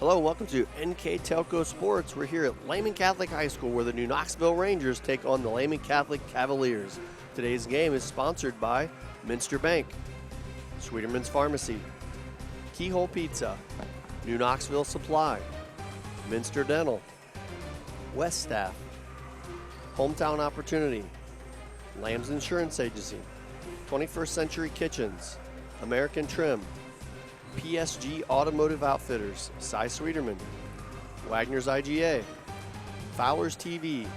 Hello, welcome to NKTelco Sports. We're here at Lehman Catholic High School where the new Knoxville Rangers take on the Lehman Catholic Cavaliers. Today's game is sponsored by Minster Bank, Sweeterman's Pharmacy, Keyhole Pizza, New Knoxville Supply, Minster Dental, West Staff, Hometown Opportunity, Lamb's Insurance Agency, 21st Century Kitchens, American Trim, PSG Automotive Outfitters, Cy Sweeterman, Wagner's IGA, Fowler's TV,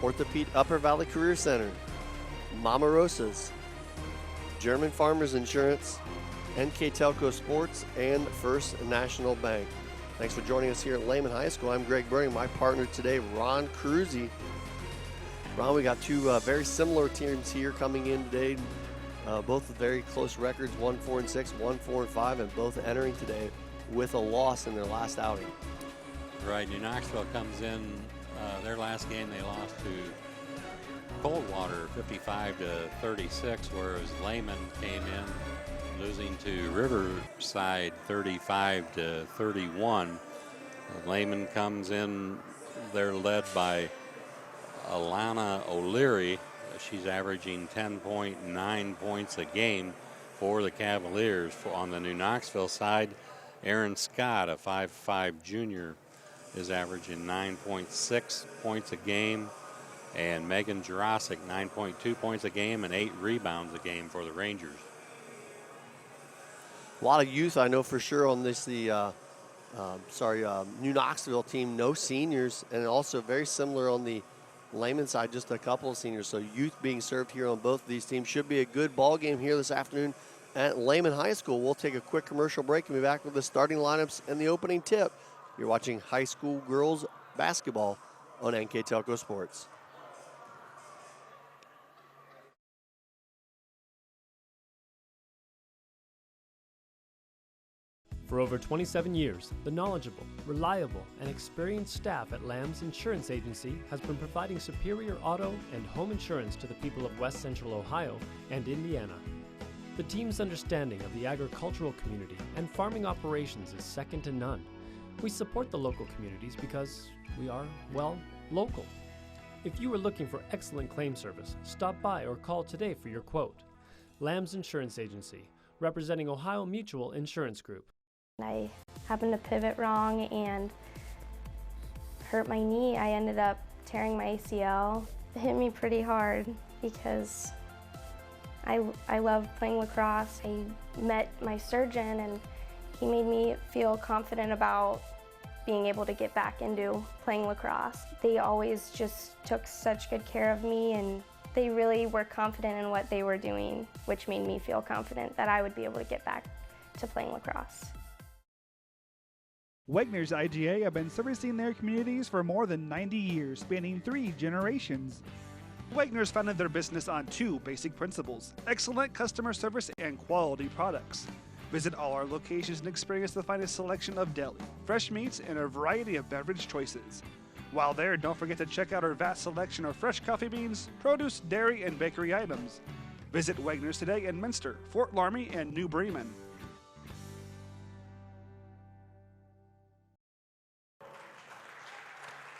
Orthopedic Upper Valley Career Center, Mama Rosa's, German Farmers Insurance, NKTelco Sports, and First National Bank. Thanks for joining us here at Lehman High School. I'm Greg Burning. My partner today, Ron Cruzy. Ron, we got two very similar teams here coming in today. Both with very close records, 1-4-6, 1-4-5, and both entering today with a loss in their last outing. Right, New Knoxville comes in, their last game they lost to Coldwater 55-36, whereas Lehman came in losing to Riverside 35-31. Lehman comes in, they're led by Alana O'Leary. She's averaging 10.9 points a game for the Cavaliers. On the New Knoxville side, Aaron Scott, a 5'5" junior, is averaging 9.6 points a game, and Megan Jurasic 9.2 points a game and 8 rebounds a game for the Rangers. A lot of youth, I know for sure, on this New Knoxville team. No seniors, and also very similar on the Lehman side, just a couple of seniors. So youth being served here on both of these teams. Should be a good ball game here this afternoon at Lehman High School. We'll take a quick commercial break and be back with the starting lineups and the opening tip. You're watching high school girls basketball on NKTelco Sports. For over 27 years, the knowledgeable, reliable, and experienced staff at Lamb's Insurance Agency has been providing superior auto and home insurance to the people of West Central Ohio and Indiana. The team's understanding of the agricultural community and farming operations is second to none. We support the local communities because we are, well, local. If you are looking for excellent claim service, stop by or call today for your quote. Lamb's Insurance Agency, representing Ohio Mutual Insurance Group. I happened to pivot wrong and hurt my knee. I ended up tearing my ACL. It hit me pretty hard because I love playing lacrosse. I met my surgeon and he made me feel confident about being able to get back into playing lacrosse. They always just took such good care of me, and they really were confident in what they were doing, which made me feel confident that I would be able to get back to playing lacrosse. Wagner's IGA have been servicing their communities for more than 90 years, spanning 3 generations. Wagner's founded their business on 2 basic principles: excellent customer service and quality products. Visit all our locations and experience the finest selection of deli, fresh meats, and a variety of beverage choices. While there, don't forget to check out our vast selection of fresh coffee beans, produce, dairy, and bakery items. Visit Wagner's today in Minster, Fort Laramie, and New Bremen.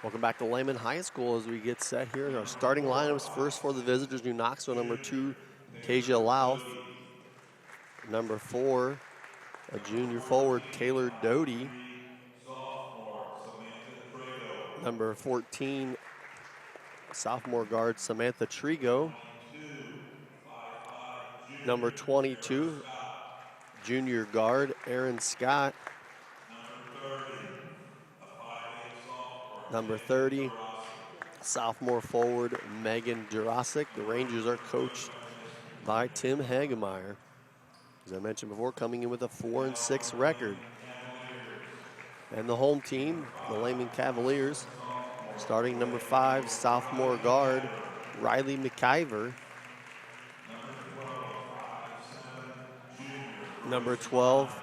Welcome back to Lehman High School as we get set here. Our starting lineups first for the visitors: New Knoxville, number 2, Tasia Louth. Number 4, a junior forward, Taylor Doty. Number 14, sophomore guard, Samantha Trigo. Number 22, junior guard, Aaron Scott. Number 30, sophomore forward, Megan Jurasic. The Rangers are coached by Tim Hagemeyer. As I mentioned before, coming in with a 4-6 record. And the home team, the Lehman Cavaliers, starting number 5, sophomore guard, Riley McIver. Number 12,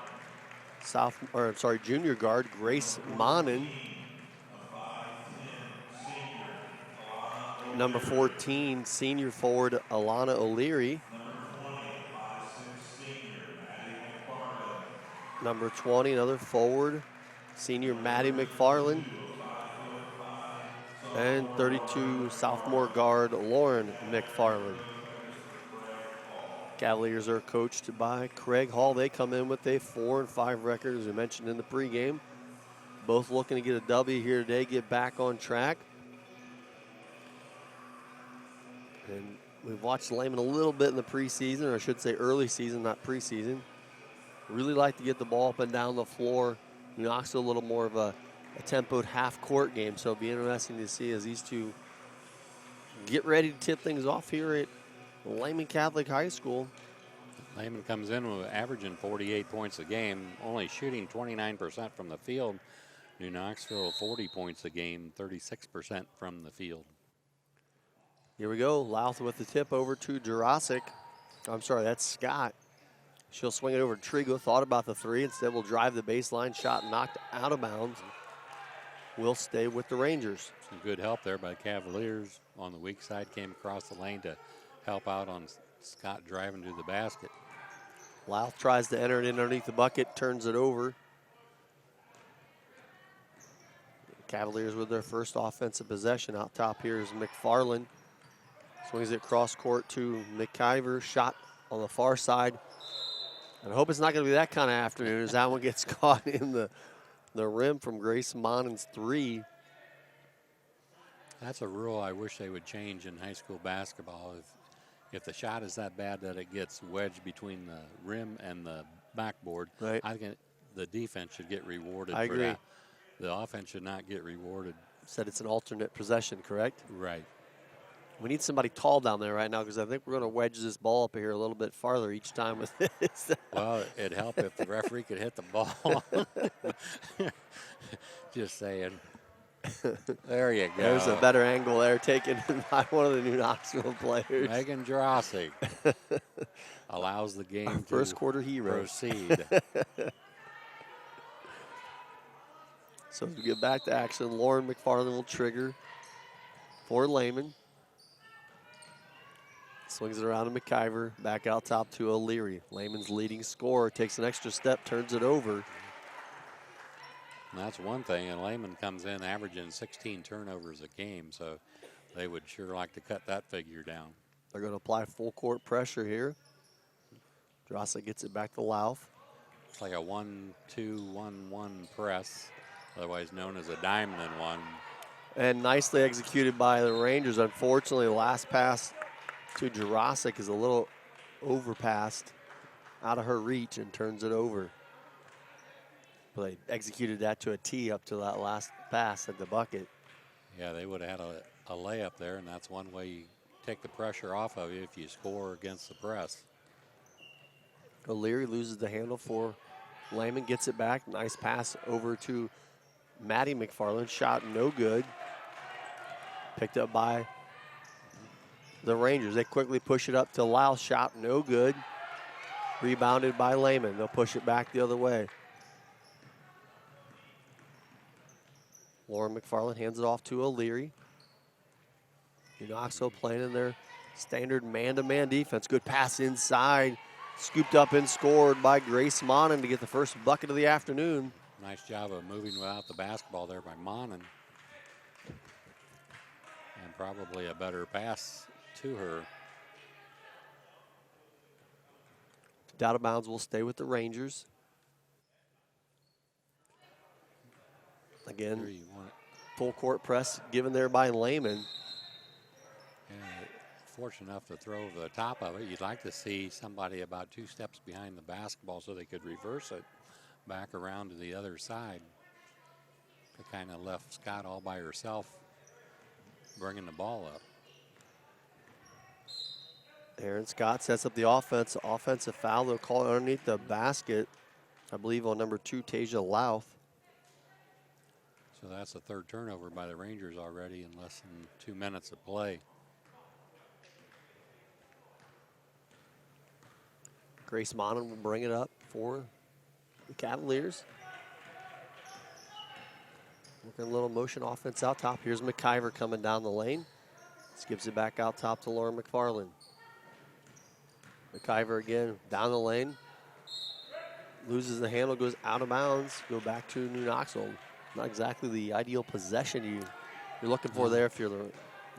junior guard, Grace Monin. Number 14, senior forward, Alana O'Leary. Number 20, another forward, senior Maddie McFarland, and 32 sophomore guard Lauren McFarland. Cavaliers are coached by Craig Hall. They come in with a 4-5 record, as we mentioned in the pregame. Both looking to get a W here today, get back on track. And we've watched Lehman a little bit in the preseason, or I should say early season, not preseason. Really like to get the ball up and down the floor. Knoxville a little more of a tempoed half-court game, so it'll be interesting to see as these two get ready to tip things off here at Lehman Catholic High School. Lehman comes in with averaging 48 points a game, only shooting 29% from the field. New Knoxville 40 points a game, 36% from the field. Here we go. Louth with the tip over to Jurasic. I'm sorry, that's Scott. She'll swing it over to Trigo. Thought about the three. Instead, will drive the baseline. Shot knocked out of bounds. Will stay with the Rangers. Some good help there by the Cavaliers. On the weak side, came across the lane to help out on Scott driving to the basket. Louth tries to enter it in underneath the bucket, turns it over. Cavaliers with their first offensive possession. Out top here is McFarland. Swings it cross court to McIver. Shot on the far side. And I hope it's not going to be that kind of afternoon as that one gets caught in the rim from Grace Monen's three. That's a rule I wish they would change in high school basketball. If the shot is that bad that it gets wedged between the rim and the backboard, right, I think the defense should get rewarded I for agree. that. The offense should not get rewarded. Said it's an alternate possession, correct? Right. We need somebody tall down there right now because I think we're going to wedge this ball up here a little bit farther each time with this. Well, it'd help if the referee could hit the ball. Just saying. There you go. There's a better angle there taken by one of the New Knoxville players. Megan Jurasic allows the game to first quarter hero. proceed. So as we get back to action, Lauren McFarland will trigger for Lehman. Swings it around to McIver. Back out top to O'Leary. Lehman's leading scorer takes an extra step, turns it over. And that's one thing, and Lehman comes in averaging 16 turnovers a game, so they would sure like to cut that figure down. They're going to apply full court pressure here. Drossa gets it back to Louth. It's like a 1-2-1-1 press, otherwise known as a diamond in one. And nicely executed by the Rangers. Unfortunately, the last pass to Jurasic is a little overpassed out of her reach and turns it over. But they executed that to a T up to that last pass at the bucket. Yeah, they would have had a layup there, and that's one way you take the pressure off of you if you score against the press. O'Leary loses the handle for Lehman, gets it back. Nice pass over to Maddie McFarland. Shot no good. Picked up by the Rangers. They quickly push it up to Louth. Shot no good. Rebounded by Lehman. They'll push it back the other way. Lauren McFarland hands it off to O'Leary. Knoxville playing in their standard man-to-man defense. Good pass inside. Scooped up and scored by Grace Monin to get the first bucket of the afternoon. Nice job of moving without the basketball there by Monin. And probably a better pass to her. Out of bounds will stay with the Rangers. Again, full court press given there by Lehman. Yeah, fortunate enough to throw over the top of it. You'd like to see somebody about 2 steps behind the basketball so they could reverse it back around to the other side. They kind of left Scott all by herself bringing the ball up. Aaron Scott sets up the offense. Offensive foul. They'll call it underneath the basket. I believe on number 2, Tasia Louth. So that's the 3rd turnover by the Rangers already in less than 2 minutes of play. Grace Monin will bring it up for the Cavaliers. Working a little motion offense out top. Here's McIver coming down the lane. Skips it back out top to Lauren McFarland. McIver again down the lane. loses the handle, goes out of bounds, go back to New Knoxville. Not exactly the ideal possession you're looking for there if you're the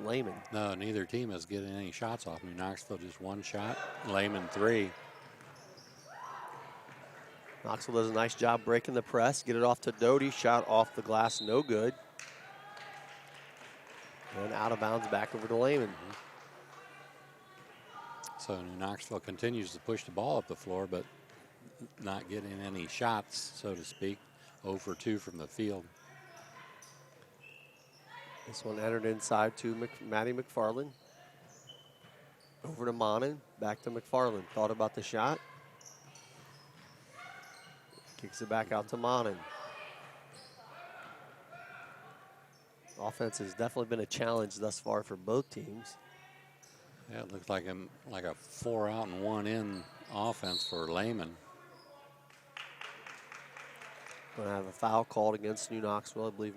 Lehman. No, neither team is getting any shots off. New Knoxville just one shot, Lehman 3. Knoxville does a nice job breaking the press. Get it off to Doty. Shot off the glass, no good. And out of bounds back over to Lehman. So New Knoxville continues to push the ball up the floor, but not getting any shots, so to speak. 0 for 2 from the field. This one entered inside to Maddie McFarland. Over to Monin, back to McFarland. Thought about the shot. Kicks it back out to Monin. Offense has definitely been a challenge thus far for both teams. Yeah, it looks like a 4 out and 1 in offense for Lehman. Going to have a foul called against New Knoxville. I believe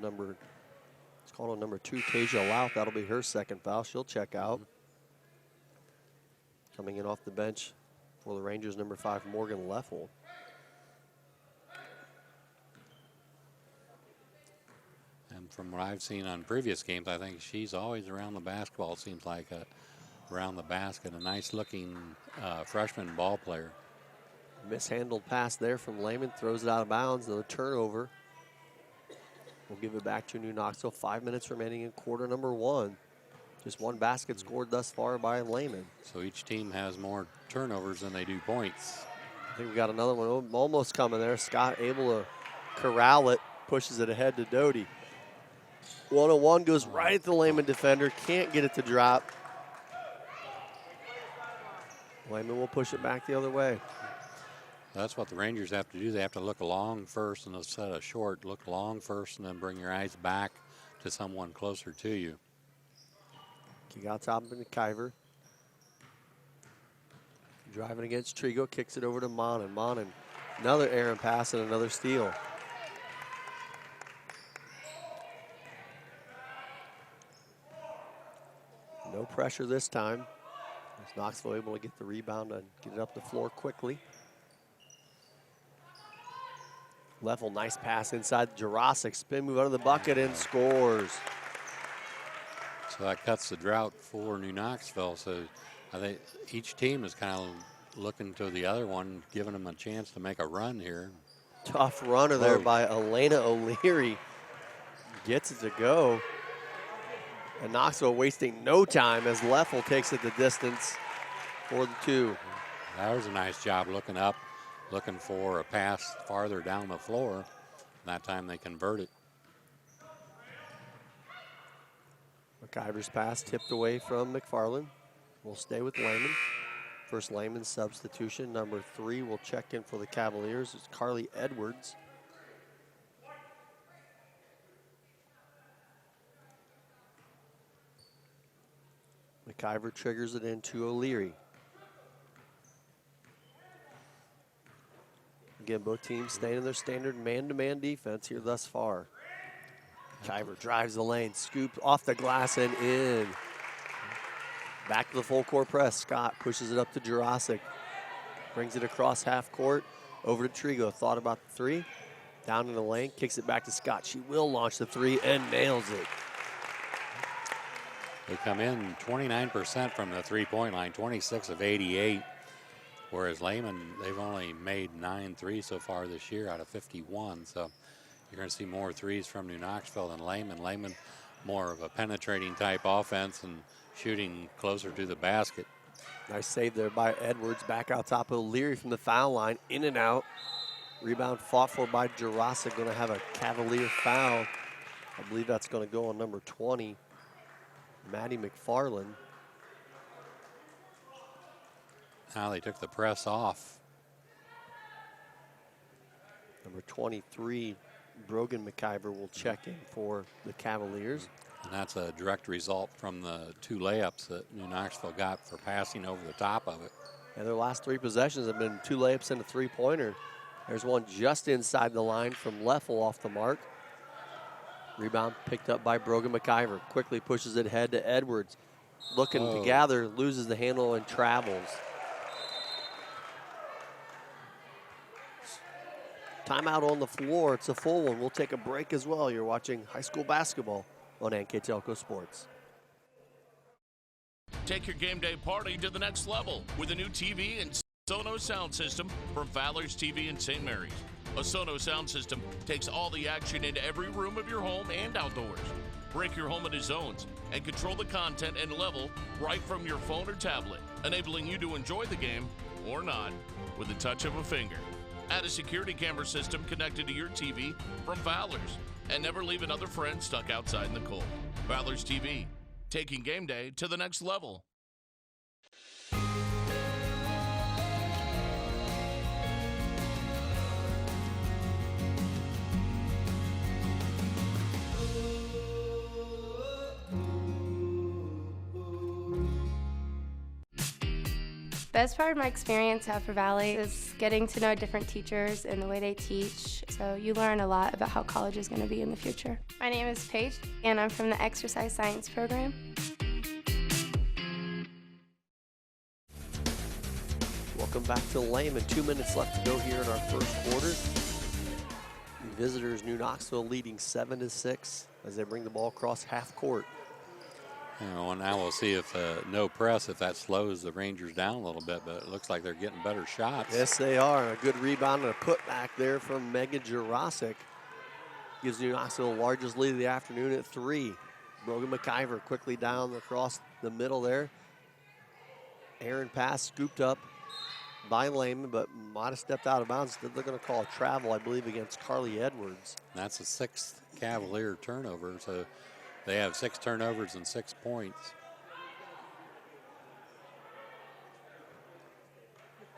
it's called on number 2, Tasia Louth. That'll be her second foul. She'll check out. Coming in off the bench for the Rangers, number 5, Morgan Leffel. And from what I've seen on previous games, I think she's always around the basketball. It seems like around the basket. A nice-looking freshman ball player. Mishandled pass there from Lehman. Throws it out of bounds. Another turnover. We'll give it back to New Knoxville. 5 minutes remaining in quarter number 1. Just one basket scored thus far by Lehman. So each team has more turnovers than they do points. I think we got another one almost coming there. Scott able to corral it. Pushes it ahead to Doty. 1-on-1 goes right at the Lehman defender. Can't get it to drop. Lehman will push it back the other way. That's what the Rangers have to do. They have to look long first and instead of short. Look long first and then bring your eyes back to someone closer to you. Kick out top of McIver. Driving against Trigo. Kicks it over to Monin. Monin, another errant pass and another steal. No pressure this time. As Knoxville able to get the rebound and get it up the floor quickly. Leffel, nice pass inside. Jurasic, spin move under the bucket and scores. So that cuts the drought for New Knoxville. So I think each team is kind of looking to the other one, giving them a chance to make a run here. Tough runner there by Elena O'Leary. Gets it to go. And Knoxville wasting no time as Leffel takes it the distance for the 2. That was a nice job looking up, looking for a pass farther down the floor. And that time they convert it. McIver's pass tipped away from McFarland. We'll stay with Lehman. First Lehman substitution. Number 3 will check in for the Cavaliers. It's Carly Edwards. McIver triggers it into O'Leary. Again, both teams staying in their standard man-to-man defense here thus far. McIver drives the lane, scoops off the glass and in. Back to the full court press. Scott pushes it up to Jurasic. Brings it across half court. Over to Trigo. Thought about the 3. Down in the lane. Kicks it back to Scott. She will launch the 3 and nails it. They come in 29% from the three-point line, 26 of 88. Whereas Lehman, they've only made 9 threes so far this year out of 51. So you're going to see more threes from New Knoxville than Lehman. Lehman, more of a penetrating type offense and shooting closer to the basket. Nice save there by Edwards. Back out top of O'Leary from the foul line. In and out. Rebound fought for by Jurasic. Going to have a Cavalier foul. I believe that's going to go on number 20, Maddie McFarland. Now they took the press off. Number 23, Brogan McIver will check in for the Cavaliers. And that's a direct result from the 2 layups that New Knoxville got for passing over the top of it. And their last 3 possessions have been 2 layups and a 3-pointer. There's one just inside the line from Leffel off the mark. Rebound picked up by Brogan McIver. Quickly pushes it ahead to Edwards. Looking to gather, loses the handle and travels. Timeout on the floor. It's a full one. We'll take a break as well. You're watching high school basketball on NKTelco Sports. Take your game day party to the next level with a new TV and Sonos sound system from Fowler's TV in St. Mary's. A Sonos sound system takes all the action into every room of your home and outdoors. Break your home into zones and control the content and level right from your phone or tablet, enabling you to enjoy the game or not with the touch of a finger. Add a security camera system connected to your TV from Fowler's, and never leave another friend stuck outside in the cold. Fowler's TV, taking game day to the next level. Best part of my experience at Upper Valley is getting to know different teachers and the way they teach. So you learn a lot about how college is going to be in the future. My name is Paige, and I'm from the Exercise Science program. Welcome back to Lehman. 2 minutes left to go here in our first quarter. The visitors, New Knoxville, leading 7-6 as they bring the ball across half court. And now we'll see if no press, if that slows the Rangers down a little bit, but it looks like they're getting better shots. Yes, they are. A good rebound and a putback there from Megan Jurasic. Gives New Knoxville the largest lead of the afternoon at 3. Brogan McIver quickly down across the middle there. Aaron pass scooped up by Lehman, but might have stepped out of bounds. They're going to call a travel, I believe, against Carly Edwards. That's a 6th Cavalier turnover, so they have 6 turnovers and 6 points.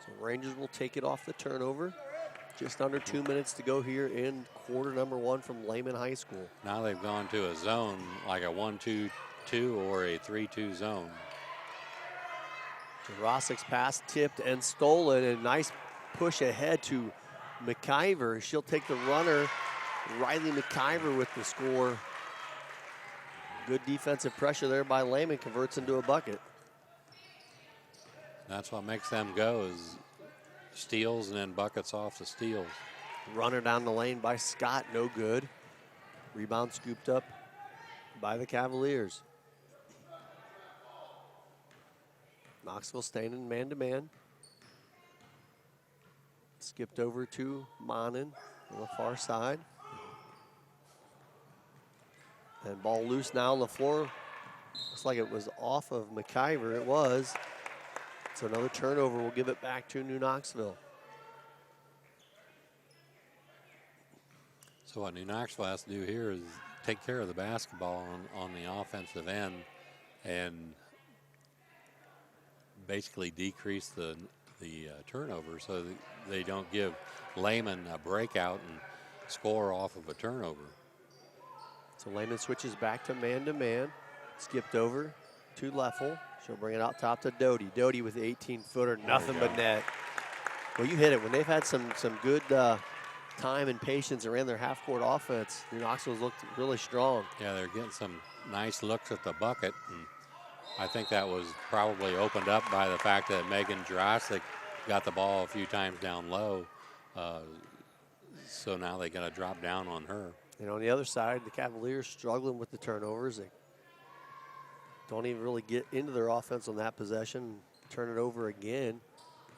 So Rangers will take it off the turnover. Just under 2 minutes to go here in quarter number 1 from Lehman High School. Now they've gone to a zone, like a 1-2-2 or a 3-2 zone. Jurasic's pass tipped and stolen, and nice push ahead to McIver. She'll take the runner. Riley McIver with the score. Good defensive pressure there by Lehman, converts into a bucket. That's what makes them go, is steals and then buckets off the steals. Runner down the lane by Scott, no good. Rebound scooped up by the Cavaliers. Knoxville staying in man-to-man. Skipped over to Monin on the far side. And ball loose now on the floor. Looks like it was off of McIver. It was. So another turnover will give it back to New Knoxville. So what New Knoxville has to do here is take care of the basketball on the offensive end and basically decrease the turnover so that they don't give Lehman a breakout and score off of a turnover. So Lehman switches back to man-to-man. Skipped over to Leffel. She'll bring it out top to Doty. Doty with the 18-footer, nothing but net. Well, you hit it. When they've had some good time and patience around their half-court offense, New Knoxville's looked really strong. Yeah, they're getting some nice looks at the bucket. And I think that was probably opened up by the fact that Megan Jurasic got the ball a few times down low. So now they got to drop down on her. And on the other side, the Cavaliers struggling with the turnovers. They don't even really get into their offense on that possession. Turn it over again.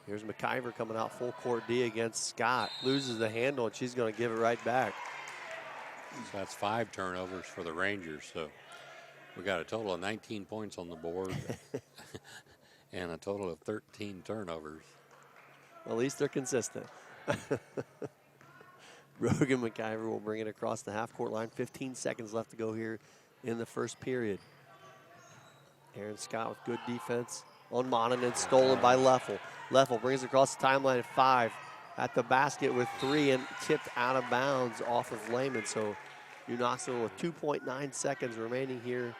Here's McIver coming out full court D against Scott. Loses the handle, and she's going to give it right back. So that's 5 turnovers for the Rangers. So we got a total of 19 points on the board and a total of 13 turnovers. Well, at least they're consistent. Brogan McIver will bring it across the half-court line. 15 seconds left to go here in the first period. Aaron Scott with good defense on Monin and stolen by Leffel. Leffel brings it across the timeline at 5. At the basket with 3 and tipped out of bounds off of Lehman. So New Knoxville with 2.9 seconds remaining here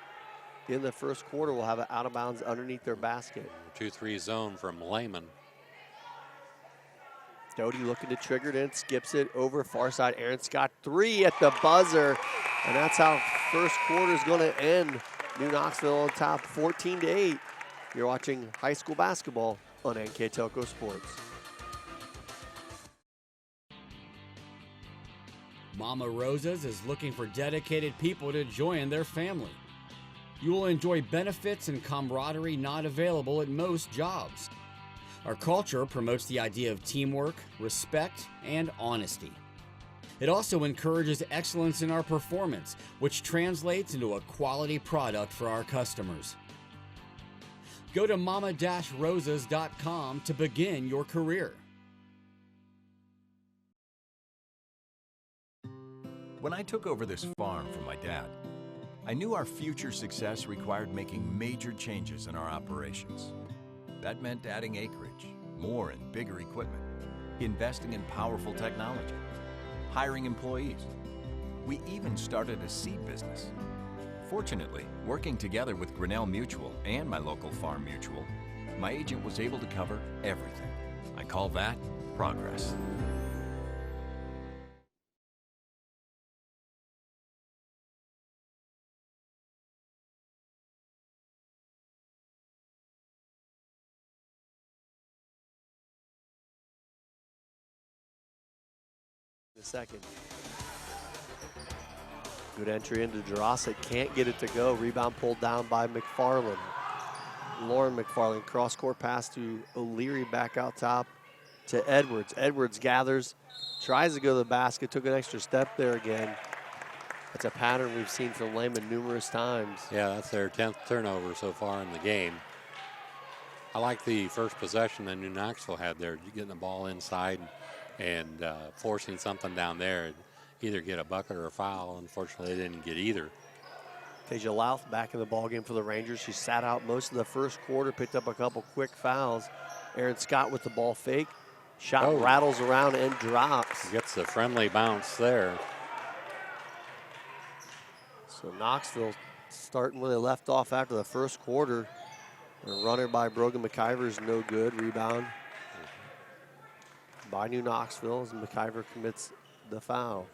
in the first quarter will have it out of bounds underneath their basket. 2-3 zone from Lehman. Doty looking to trigger it in, skips it over far side. Aaron Scott 3 at the buzzer. And that's how first quarter is going to end. New Knoxville on top 14-8. You're watching high school basketball on NKTelco Sports. Mama Rosa's is looking for dedicated people to join their family. You will enjoy benefits and camaraderie not available at most jobs. Our culture promotes the idea of teamwork, respect, and honesty. It also encourages excellence in our performance, which translates into a quality product for our customers. Go to mama-rosas.com to begin your career. When I took over this farm from my dad, I knew our future success required making major changes in our operations. That meant adding acreage, more and bigger equipment, investing in powerful technology, hiring employees. We even started a seed business. Fortunately, working together with Grinnell Mutual and my local farm mutual, my agent was able to cover everything. I call that progress. A second. Good entry into Jurassic, can't get it to go. Rebound pulled down by McFarland. Lauren McFarland, cross-court pass to O'Leary, back out top to Edwards. Edwards gathers, tries to go to the basket, took an extra step there again. That's a pattern we've seen from Lehman numerous times. Yeah, that's their 10th turnover so far in the game. I like the first possession that New Knoxville had there, getting the ball inside and forcing something down there, either get a bucket or a foul. Unfortunately, they didn't get either. Tasia Louth back in the ballgame for the Rangers. She sat out most of the first quarter, picked up a couple quick fouls. Aaron Scott with the ball fake. Shot rattles around and drops. Gets the friendly bounce there. So Knoxville starting where they left off after the first quarter. A runner by Brogan McIver is no good. Rebound by New Knoxville as McIver commits the foul.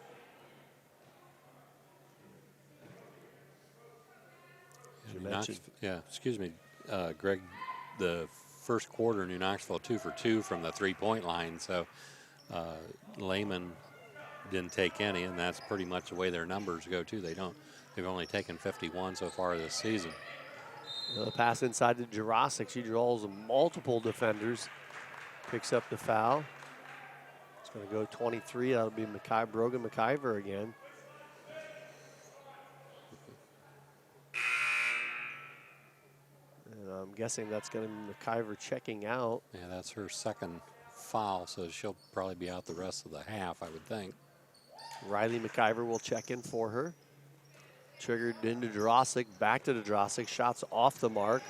Greg, the first quarter, New Knoxville 2 for 2 from the three-point line, so Lehman didn't take any, and that's pretty much the way their numbers go too. They've only taken 51 so far this season. The pass inside to Jurassic. She draws multiple defenders, picks up the foul. It's going to go 23. That'll be Brogan McIver again. And I'm guessing that's going to be McIver checking out. Yeah, that's her second foul, so she'll probably be out the rest of the half, I would think. Riley McIver will check in for her. Triggered into Jurassic, back to Jurassic. Shots off the mark.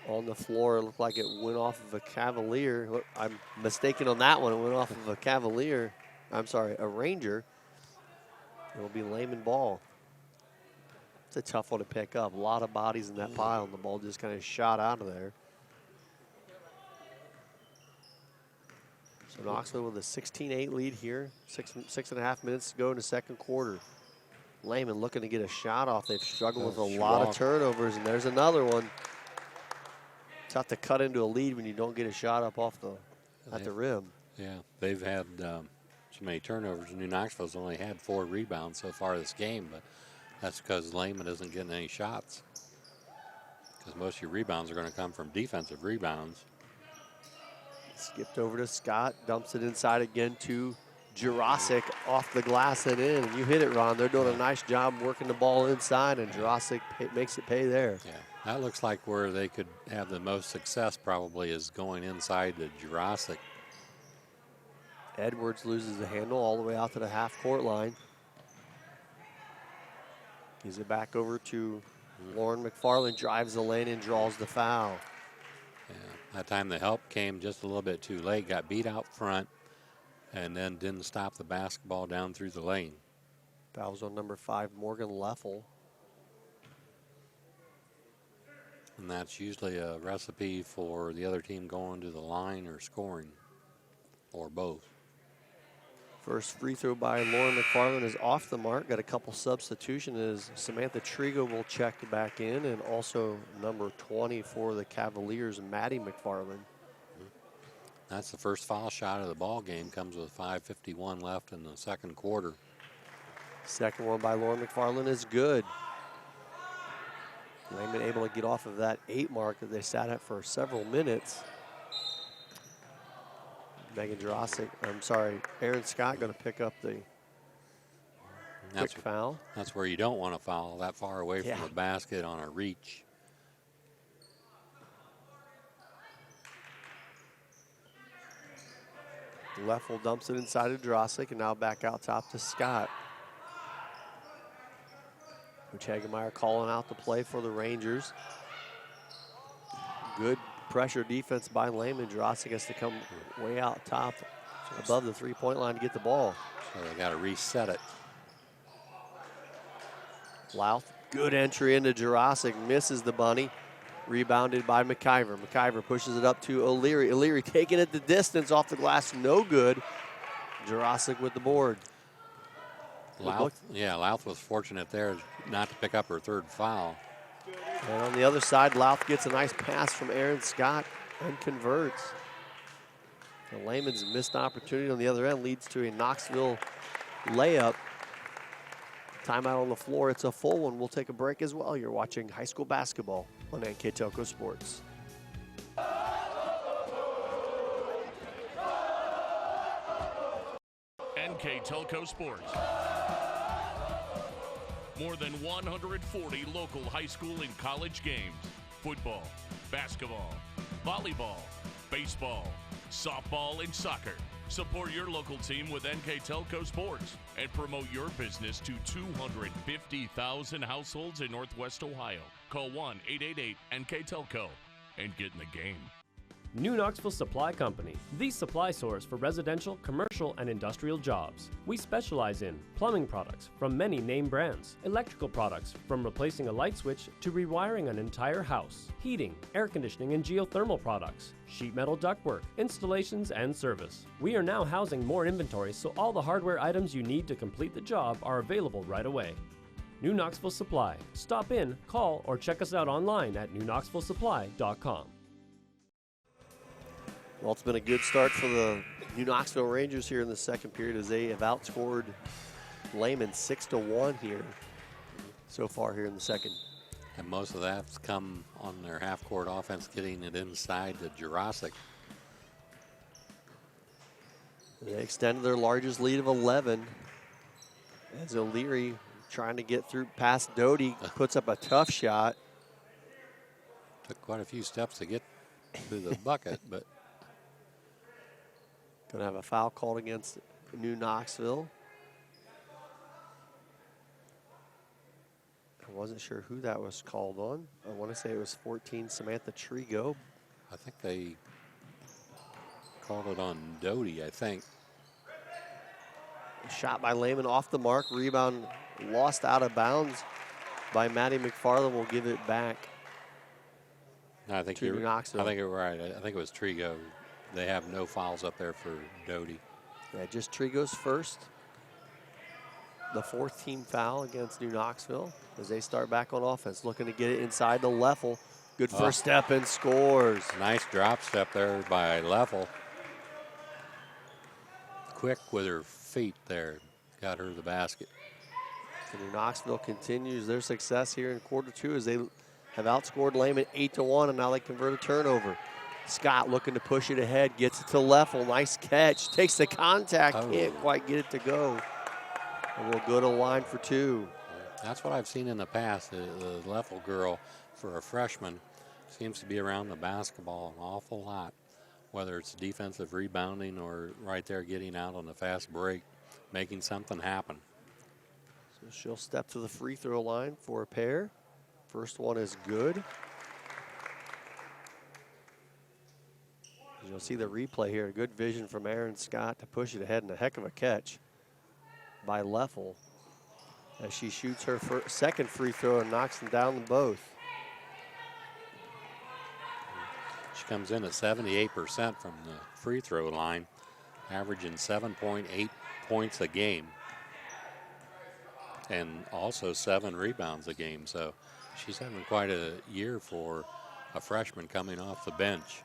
On the floor, it looked like it went off of a Cavalier. Look, I'm mistaken on that one. It went off of a Cavalier. I'm sorry, a Ranger. It'll be Lehman ball. It's a tough one to pick up. A lot of bodies in that pile, and the ball just kind of shot out of there. So Knoxville with a 16-8 lead here. 6.5 minutes to go in the second quarter. Lehman looking to get a shot off. They've struggled with a lot of turnovers, and there's another one. Tough to cut into a lead when you don't get a shot up off at the rim. Yeah, they've had so many turnovers. New Knoxville's only had 4 rebounds so far this game, but that's because Lehman isn't getting any shots. Because most of your rebounds are going to come from defensive rebounds. Skipped over to Scott, dumps it inside again to Jurassic, off the glass and in. And you hit it, Ron. They're doing a nice job working the ball inside, and Jurassic makes it pay there. Yeah, that looks like where they could have the most success probably is going inside to Jurassic. Edwards loses the handle all the way out to the half-court line. Gives it back over to Lauren McFarland, drives the lane and draws the foul. Yeah, that time the help came just a little bit too late, got beat out front, and then didn't stop the basketball down through the lane. Fouls on number 5, Morgan Leffel. And that's usually a recipe for the other team going to the line or scoring, or both. First free throw by Lauren McFarland is off the mark. Got a couple substitutions as Samantha Trigo will check back in, and also number 20 for the Cavaliers, Maddie McFarland. That's the first foul shot of the ball game. Comes with 5:51 left in the second quarter. Second one by Lauren McFarland is good. Lehman able to get off of that 8 mark that they sat at for several minutes. Aaron Scott going to pick up the quick foul. That's where you don't want to foul, that far away from the basket on a reach. Leffel dumps it inside of Drossic, and now back out top to Scott. Coach Hagemeyer calling out the play for the Rangers. Good pressure defense by Lehman. Drossic has to come way out top above the three-point line to get the ball. So they got to reset it. Louth, good entry into Jurasic, misses the bunny. Rebounded by McIver. McIver pushes it up to O'Leary. O'Leary taking it the distance off the glass, no good. Jurasic with the board. Louth was fortunate there not to pick up her 3rd foul. And on the other side, Louth gets a nice pass from Aaron Scott and converts. The Lehman's missed opportunity on the other end leads to a Knoxville layup. Timeout on the floor. It's a full one. We'll take a break as well. You're watching high school basketball on NKTelco Sports. NKTelco Sports. More than 140 local high school and college games. Football, basketball, volleyball, baseball, softball, and soccer. Support your local team with NKTelco Sports and promote your business to 250,000 households in Northwest Ohio. Call 1-888-NKTelco and get in the game. New Knoxville Supply Company, the supply source for residential, commercial, and industrial jobs. We specialize in plumbing products from many name brands, electrical products from replacing a light switch to rewiring an entire house, heating, air conditioning, and geothermal products, sheet metal ductwork, installations, and service. We are now housing more inventory, so all the hardware items you need to complete the job are available right away. New Knoxville Supply. Stop in, call, or check us out online at newknoxvillesupply.com. Well, it's been a good start for the New Knoxville Rangers here in the second period as they have outscored Lehman 6-1 here so far here in the second. And most of that's come on their half-court offense, getting it inside to Jurasic. They extended their largest lead of 11 as O'Leary trying to get through past Doty, puts up a tough shot. Took quite a few steps to get to the bucket, but going to have a foul called against New Knoxville. I wasn't sure who that was called on. I want to say it was 14 Samantha Trigo. I think they called it on Doty, I think. Shot by Lehman off the mark. Rebound lost out of bounds by Maddie McFarland. Will give it back I think to New Knoxville. I think you're right. I think it was Trigo. They have no fouls up there for Doty. Yeah, just Trigo's first. The 4th team foul against New Knoxville as they start back on offense, looking to get it inside the Leffel. Good first step and scores. Nice drop step there by Leffel. Quick with her feet there. Got her the basket. And New Knoxville continues their success here in quarter 2 as they have outscored Lehman 8-1, and now they convert a turnover. Scott looking to push it ahead, gets it to Leffel. Nice catch, takes the contact, can't quite get it to go. And will go to the line for 2. That's what I've seen in the past. The Leffel girl, for a freshman, seems to be around the basketball an awful lot, whether it's defensive rebounding or right there getting out on the fast break, making something happen. So she'll step to the free throw line for a pair. First one is good. You'll see the replay here. Good vision from Aaron Scott to push it ahead, and a heck of a catch by Leffel as she shoots her second free throw and knocks them down both. She comes in at 78% from the free throw line, averaging 7.8 points a game and also 7 rebounds a game. So she's having quite a year for a freshman coming off the bench.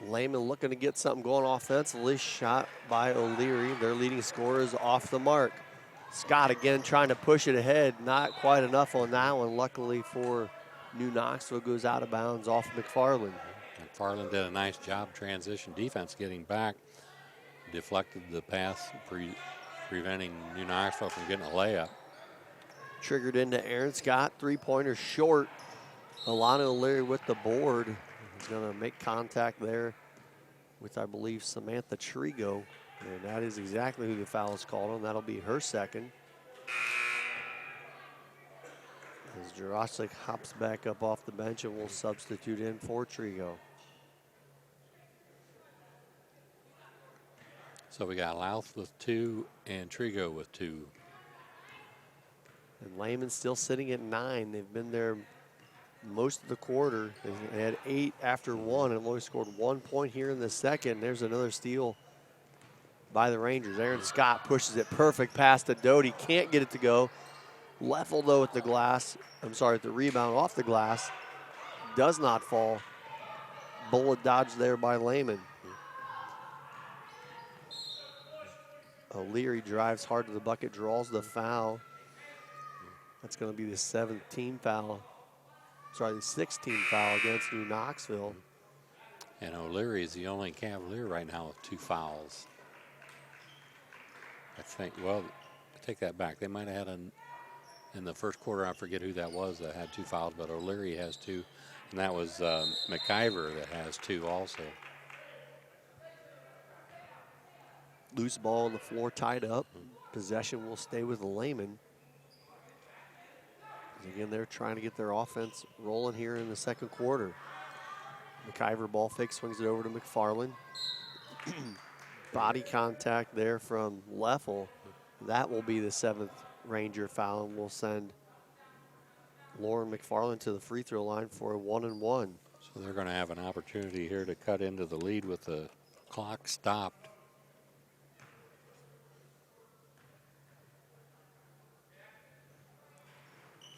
Lehman looking to get something going offensively. Shot by O'Leary. Their leading scorer is off the mark. Scott again trying to push it ahead. Not quite enough on that one. Luckily for New Knoxville, goes out of bounds off McFarland. McFarland did a nice job transition defense getting back. Deflected the pass, preventing New Knoxville from getting a layup. Triggered into Aaron Scott. Three-pointer short. Alana O'Leary with the board. He's going to make contact there with, I believe, Samantha Trigo. And that is exactly who the foul is called on. That'll be her second. As Jurasic hops back up off the bench and will substitute in for Trigo. So we got Louth with 2 and Trigo with 2. And Lehman still sitting at 9. They've been there most of the quarter. They had 8 after 1 and only scored 1 point here in the second. There's another steal by the Rangers. Aaron Scott pushes it perfect pass to Doty. Can't get it to go. Leffel though at the glass. I'm sorry, at the rebound off the glass. Does not fall. Bullet dodged there by Lehman. O'Leary drives hard to the bucket, draws the foul. That's going to be the 17th foul. Sorry, the 16th foul against New Knoxville. And O'Leary is the only Cavalier right now with 2 fouls. I think, well, I take that back. They might have had in the first quarter, I forget who that was that had 2 fouls, but O'Leary has 2. And that was McIver that has 2 also. Loose ball on the floor, tied up. Possession will stay with Lehman. Again, they're trying to get their offense rolling here in the second quarter. McIver ball fake, swings it over to McFarland. Body contact there from Leffel. That will be the 7th Ranger foul and will send Lauren McFarland to the free throw line for a 1-and-1. So they're going to have an opportunity here to cut into the lead with the clock stopped.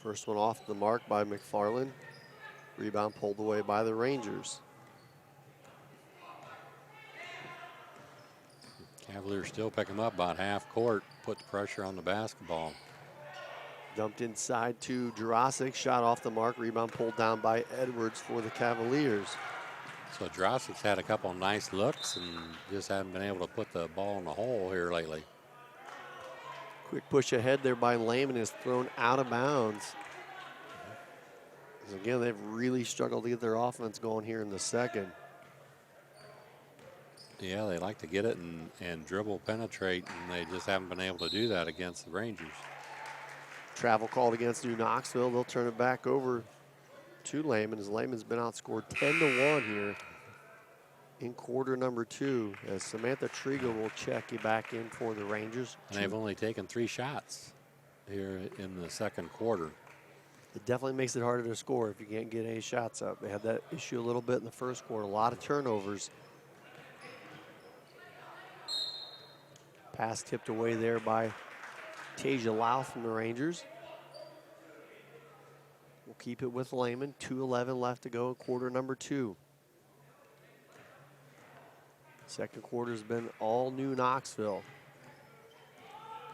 First one off the mark by McFarland. Rebound pulled away by the Rangers. Cavaliers still pick them up about half court, put the pressure on the basketball. Dumped inside to Jurasic, shot off the mark, rebound pulled down by Edwards for the Cavaliers. So Jurasic's had a couple nice looks and just haven't been able to put the ball in the hole here lately. Quick push ahead there by Lehman is thrown out of bounds. Again, they've really struggled to get their offense going here in the second. Yeah, they like to get it and dribble, penetrate, and they just haven't been able to do that against the Rangers. Travel called against New Knoxville. They'll turn it back over to Lehman as Lehman's been outscored 10-1 here in quarter number 2 as Samantha Trigo will check you back in for the Rangers. And they've only taken 3 shots here in the second quarter. It definitely makes it harder to score if you can't get any shots up. They had that issue a little bit in the first quarter. A lot of turnovers. Pass tipped away there by Tasia Lau from the Rangers. We'll keep it with Lehman. 2:11 left to go in quarter number 2. Second quarter's been all New Knoxville.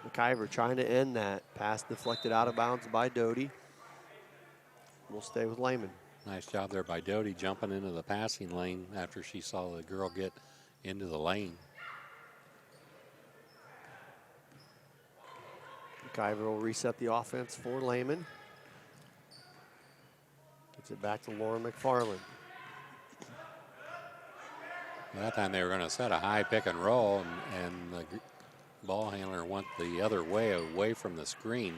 McIver trying to end that. Pass deflected out of bounds by Doty. We'll stay with Lehman. Nice job there by Doty jumping into the passing lane after she saw the girl get into the lane. McIver will reset the offense for Lehman. Gets it back to Lauren McFarland. That time they were going to set a high pick and roll, and the ball handler went the other way, away from the screen.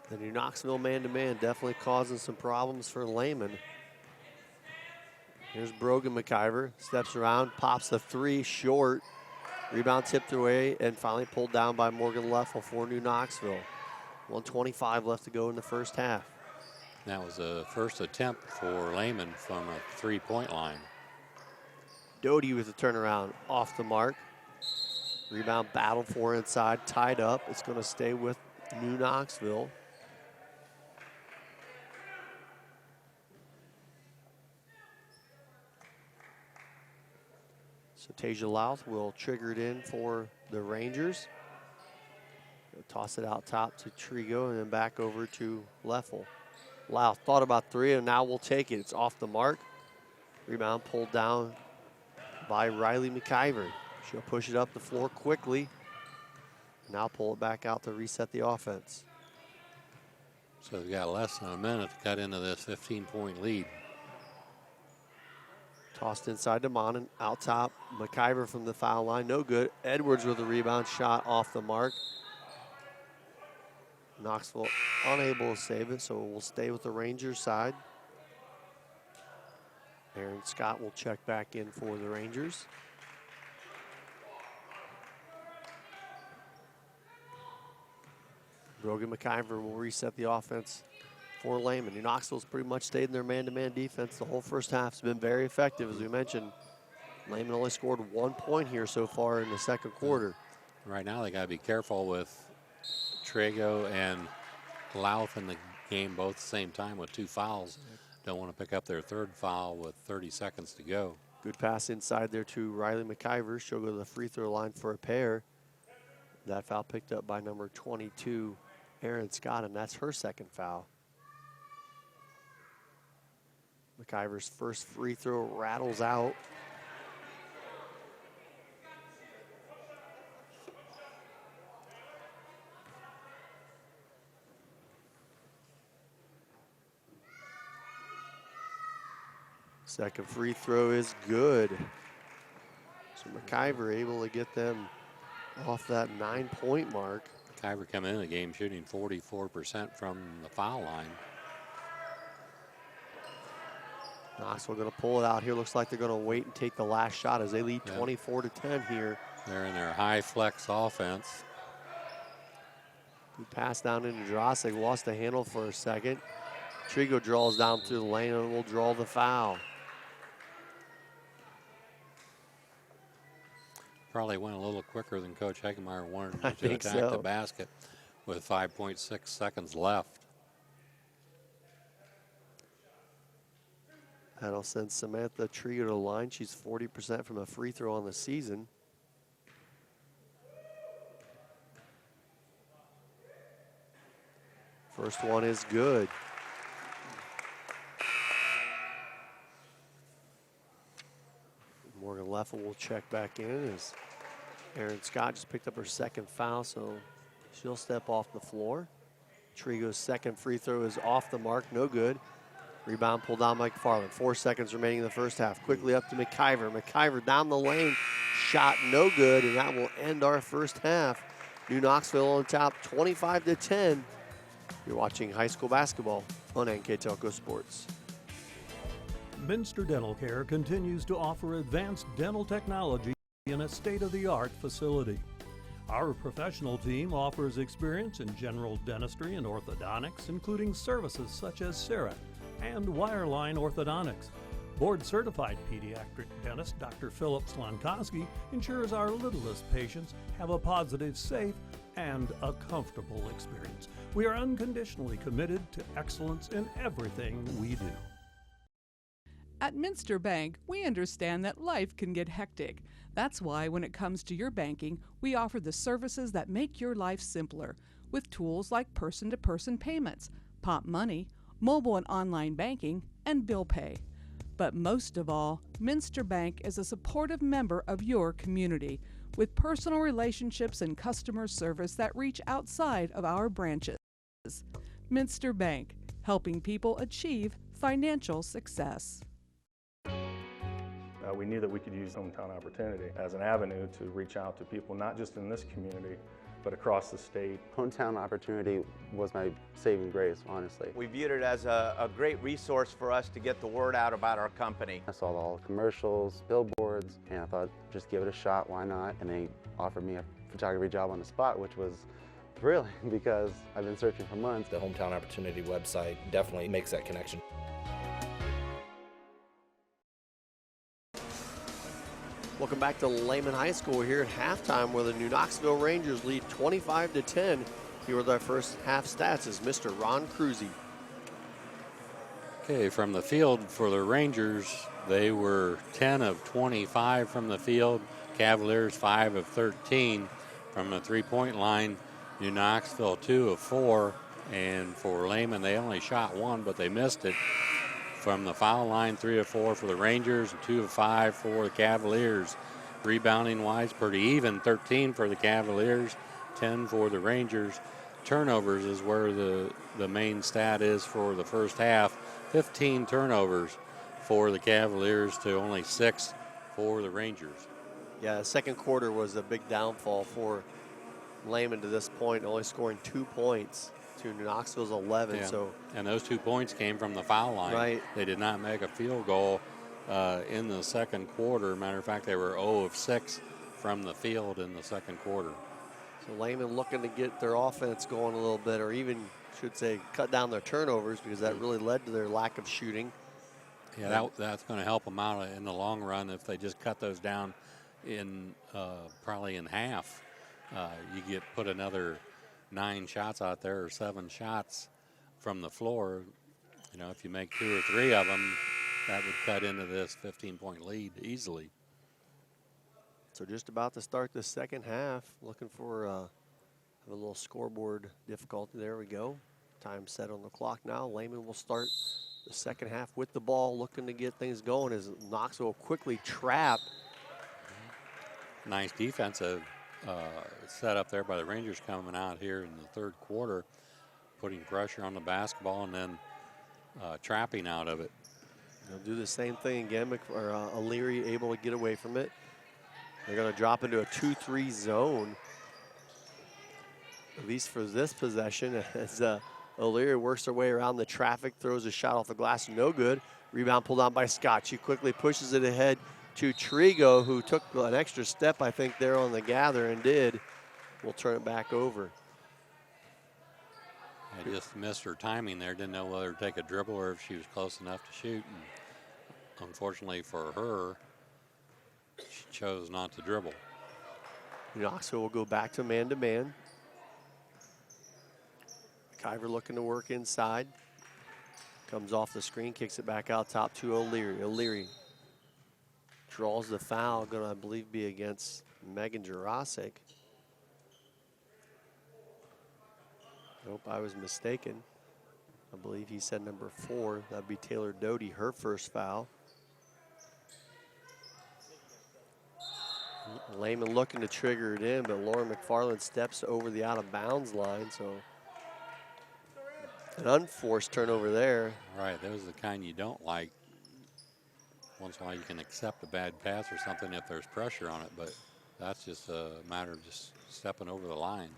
The New Knoxville man-to-man definitely causing some problems for Lehman. Here's Brogan McIver, steps around, pops the 3 short. Rebound tipped away and finally pulled down by Morgan Leffel for New Knoxville. 1:25 left to go in the first half. That was the first attempt for Lehman from a 3-point line. Doty with a turnaround off the mark. Rebound battle for inside, tied up. It's going to stay with New Knoxville. So Tasia Louth will trigger it in for the Rangers. They'll toss it out top to Trigo and then back over to Leffel. Louth thought about three and now will take it. It's off the mark. Rebound pulled down by Riley McIver. She'll push it up the floor quickly. Now pull it back out to reset the offense. So they've got less than a minute to cut into this 15-point lead. Tossed inside to Monin, out top. McIver from the foul line, no good. Edwards with a rebound, shot off the mark. Knoxville unable to save it, so we'll stay with the Rangers side. Aaron Scott will check back in for the Rangers. Brogan McIver will reset the offense for Lehman. New Knoxville's pretty much stayed in their man-to-man defense the whole first half. It's been very effective, as we mentioned. Lehman only scored 1 point here so far in the second quarter. Right now they got to be careful with Trigo and Louth in the game both at the same time with 2 fouls. Don't want to pick up their 3rd foul with 30 seconds to go. Good pass inside there to Riley McIver. She'll go to the free throw line for a pair. That foul picked up by number 22, Aaron Scott, and that's her 2nd foul. McIver's first free throw rattles out. Second free throw is good. So McIver able to get them off that 9-point mark. McIver coming in the game shooting 44% from the foul line. Knoxville going to pull it out here. Looks like they're going to wait and take the last shot as they lead 24-10 here. They're in their high flex offense. Good pass down into Drossig. Lost the handle for a second. Trigo draws down through the lane and will draw the foul. Probably went a little quicker than Coach Hegemeyer wanted to attack the basket with 5.6 seconds left. That'll send Samantha Trigo to the line. She's 40% from a free throw on the season. First one is good. Morgan Leffel will check back in as Aaron Scott just picked up her 2nd foul, so she'll step off the floor. Trigo's 2nd free throw is off the mark, no good. Rebound pulled down by McFarland. 4 seconds remaining in the first half. Quickly up to McIver. McIver down the lane, shot no good, and that will end our first half. New Knoxville on top, 25-10. You're watching high school basketball on NKTelco Sports. Minster Dental Care continues to offer advanced dental technology in a state-of-the-art facility. Our professional team offers experience in general dentistry and orthodontics, including services such as CERA and wireline orthodontics. Board-certified pediatric dentist Dr. Philip Slonkowski ensures our littlest patients have a positive, safe, and a comfortable experience. We are unconditionally committed to excellence in everything we do. At Minster Bank, we understand that life can get hectic. That's why when it comes to your banking, we offer the services that make your life simpler with tools like person-to-person payments, Pop Money, mobile and online banking, and bill pay. But most of all, Minster Bank is a supportive member of your community with personal relationships and customer service that reach outside of our branches. Minster Bank, helping people achieve financial success. We knew that we could use Hometown Opportunity as an avenue to reach out to people, not just in this community, but across the state. Hometown Opportunity was my saving grace, honestly. We viewed it as a great resource for us to get the word out about our company. I saw all the commercials, billboards, and I thought, just give it a shot, why not? And they offered me a photography job on the spot, which was thrilling because I've been searching for months. The Hometown Opportunity website definitely makes that connection. Welcome back to Lehman High School here at halftime where the New Knoxville Rangers lead 25-10. Here with our first half stats is Mr. Ron Cruzy. Okay, from the field for the Rangers, they were 10 of 25 from the field. Cavaliers 5 of 13 from the three-point line. New Knoxville 2 of 4. And for Lehman, they only shot 1, but they missed it. From the foul line, 3 of 4 for the Rangers and 2 of 5 for the Cavaliers. Rebounding-wise, pretty even, 13 for the Cavaliers, 10 for the Rangers. Turnovers is where the main stat is for the first half. 15 turnovers for the Cavaliers to only 6 for the Rangers. Yeah, the second quarter was a big downfall for Lehman to this point, only scoring 2 points to Knoxville's 11. Yeah. So, and those 2 points came from the foul line. Right. They did not make a field goal in the second quarter. Matter of fact, they were 0 of 6 from the field in the second quarter. So Lehman looking to get their offense going a little bit, or even, should say, cut down their turnovers, because that really led to their lack of shooting. Yeah, that's going to help them out in the long run if they just cut those down in probably in half. You put another 9 shots out there, or 7 shots from the floor. You know, if you make 2 or 3 of them, that would cut into this 15-point lead easily. So just about to start the second half. Looking for a little scoreboard difficulty. There we go. Time set on the clock now. Lehman will start the second half with the ball, looking to get things going as Knoxville quickly trapped. Nice defensive set up there by the Rangers coming out here in the third quarter, putting pressure on the basketball and then trapping out of it. They'll do the same thing again. O'Leary able to get away from it. They're going to drop into a 2-3 zone, at least for this possession, as O'Leary works their way around the traffic, throws a shot off the glass, no good. Rebound pulled down by Scott. She quickly pushes it ahead to Trigo, who took an extra step, I think, there on the gather and did. We'll turn it back over. I just missed her timing there. Didn't know whether to take a dribble or if she was close enough to shoot. And unfortunately for her, she chose not to dribble. Knoxville will go back to man-to-man. Kyver looking to work inside. Comes off the screen, kicks it back out top to O'Leary. O'Leary draws the foul, going to, I believe, be against Megan Jurasic. Nope, I was mistaken. I believe he said number 4. That'd be Taylor Doty, her first foul. Lehman looking to trigger it in, but Lauren McFarland steps over the out-of-bounds line, so an unforced turnover there. All right, those are the kind you don't like. Once in a while you can accept a bad pass or something if there's pressure on it, but that's just a matter of just stepping over the line.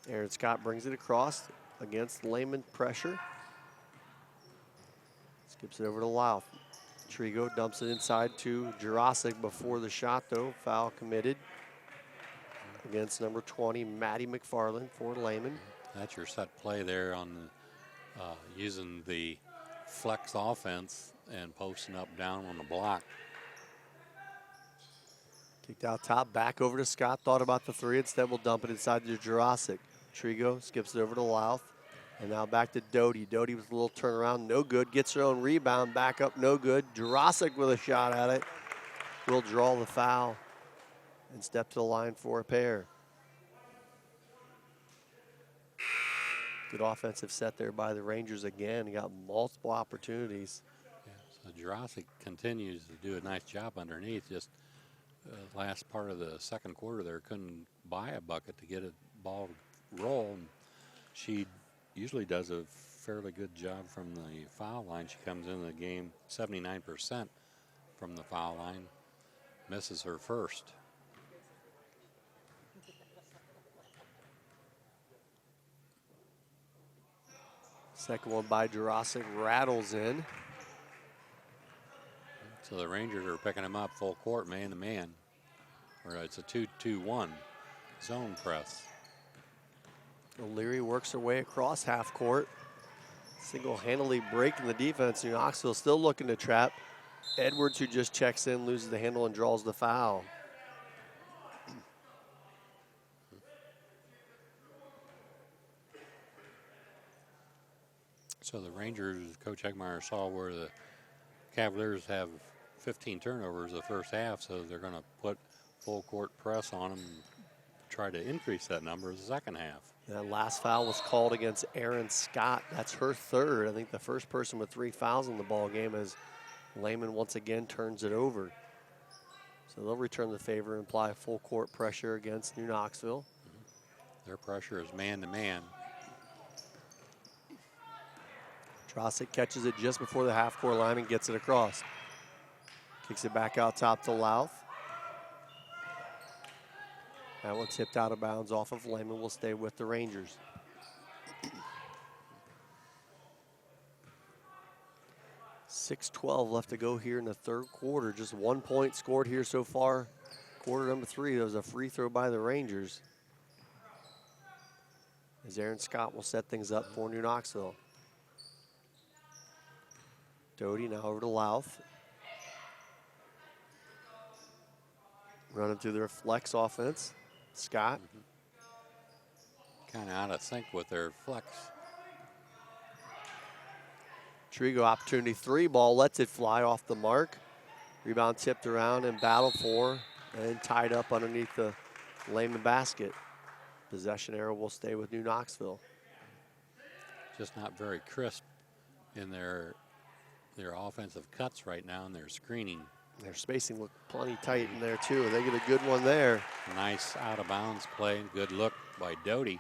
Aaron Scott brings it across against Lehman pressure. Skips it over to Louth. Trigo dumps it inside to Jurasic before the shot, though. Foul committed against number 20, Maddie McFarland for Lehman. That's your set play there on using the flex offense and posting up down on the block. Kicked out top, back over to Scott. Thought about the 3, instead will dump it inside to Jurasic. Trigo skips it over to Louth. And now back to Doty. Doty with a little turnaround, no good. Gets her own rebound, back up, no good. Jurasic with a shot at it. Will draw the foul and step to the line for a pair. Good offensive set there by the Rangers again. Got multiple opportunities. Yeah, so Jurasic continues to do a nice job underneath. Just last part of the second quarter there, couldn't buy a bucket to get a ball roll. And she usually does a fairly good job from the foul line. She comes into the game 79% from the foul line, misses her first. Second one by Jurasic, rattles in. So the Rangers are picking him up full court, man to man. Or it's a 2-2-1 zone press. O'Leary works her way across half court. Single-handedly breaking the defense. Knoxville still looking to trap. Edwards, who just checks in, loses the handle and draws the foul. So the Rangers, Coach Egmeyer saw where the Cavaliers have 15 turnovers the first half, so they're going to put full court press on them and try to increase that number in the second half. That last foul was called against Erin Scott. That's her third. I think the first person with 3 fouls in the ball game, as Lehman once again turns it over. So they'll return the favor and apply full court pressure against New Knoxville. Their pressure is man-to-man. Drossick catches it just before the half-court line and gets it across. Kicks it back out top to Louth. That one tipped out of bounds off of Lehman. Will stay with the Rangers. .6:12 left to go here in the third quarter. Just 1 point scored here so far. Quarter number 3, there was a free throw by the Rangers. As Erin Scott will set things up for New Knoxville. Doty now over to Louth. Running through their flex offense. Scott. Kind of out of sync with their flex. Trigo opportunity 3 ball, lets it fly off the mark. Rebound tipped around and battled for and tied up underneath the Lehman basket. Possession arrow will stay with New Knoxville. Just not very crisp in their offensive cuts right now and their screening. Their spacing looked plenty tight in there too. They get a good one there. Nice out of bounds play. Good look by Doty.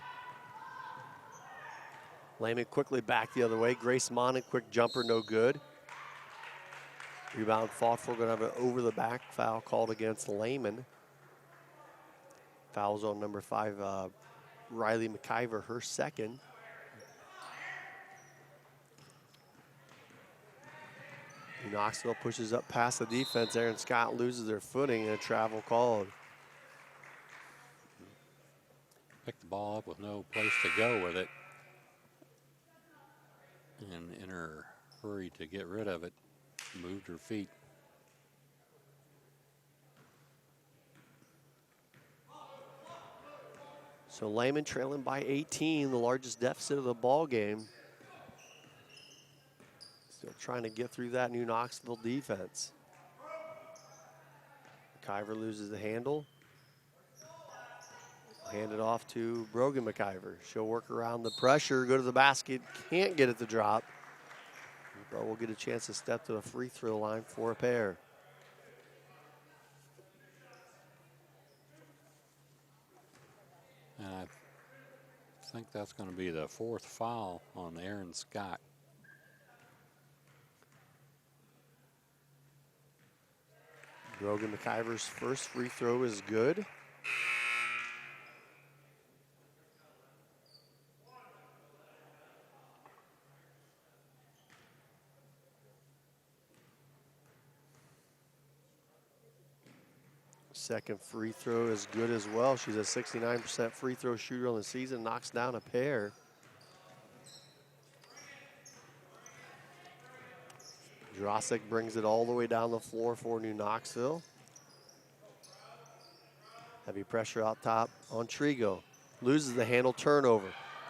Lehman quickly back the other way. Grace Monin, quick jumper, no good. Rebound fought for, going to have an over the back foul called against Lehman. Fouls on number 5, Riley McIver, her second. New Knoxville pushes up past the defense. Erin Scott loses their footing and a travel called. Picked the ball up with no place to go with it. And in her hurry to get rid of it, moved her feet. So Lehman trailing by 18, the largest deficit of the ball game. Still trying to get through that New Knoxville defense. McIver loses the handle. Hand it off to Brogan McIver. She'll work around the pressure, go to the basket, can't get it to drop. But we'll get a chance to step to the free throw line for a pair. And I think that's going to be the 4th foul on Erin Scott. Brogan McIver's first free throw is good. Second free throw is good as well. She's a 69% free throw shooter on the season, knocks down a pair. Drossick brings it all the way down the floor for New Knoxville. Heavy pressure out top on Trigo. Loses the handle, turnover.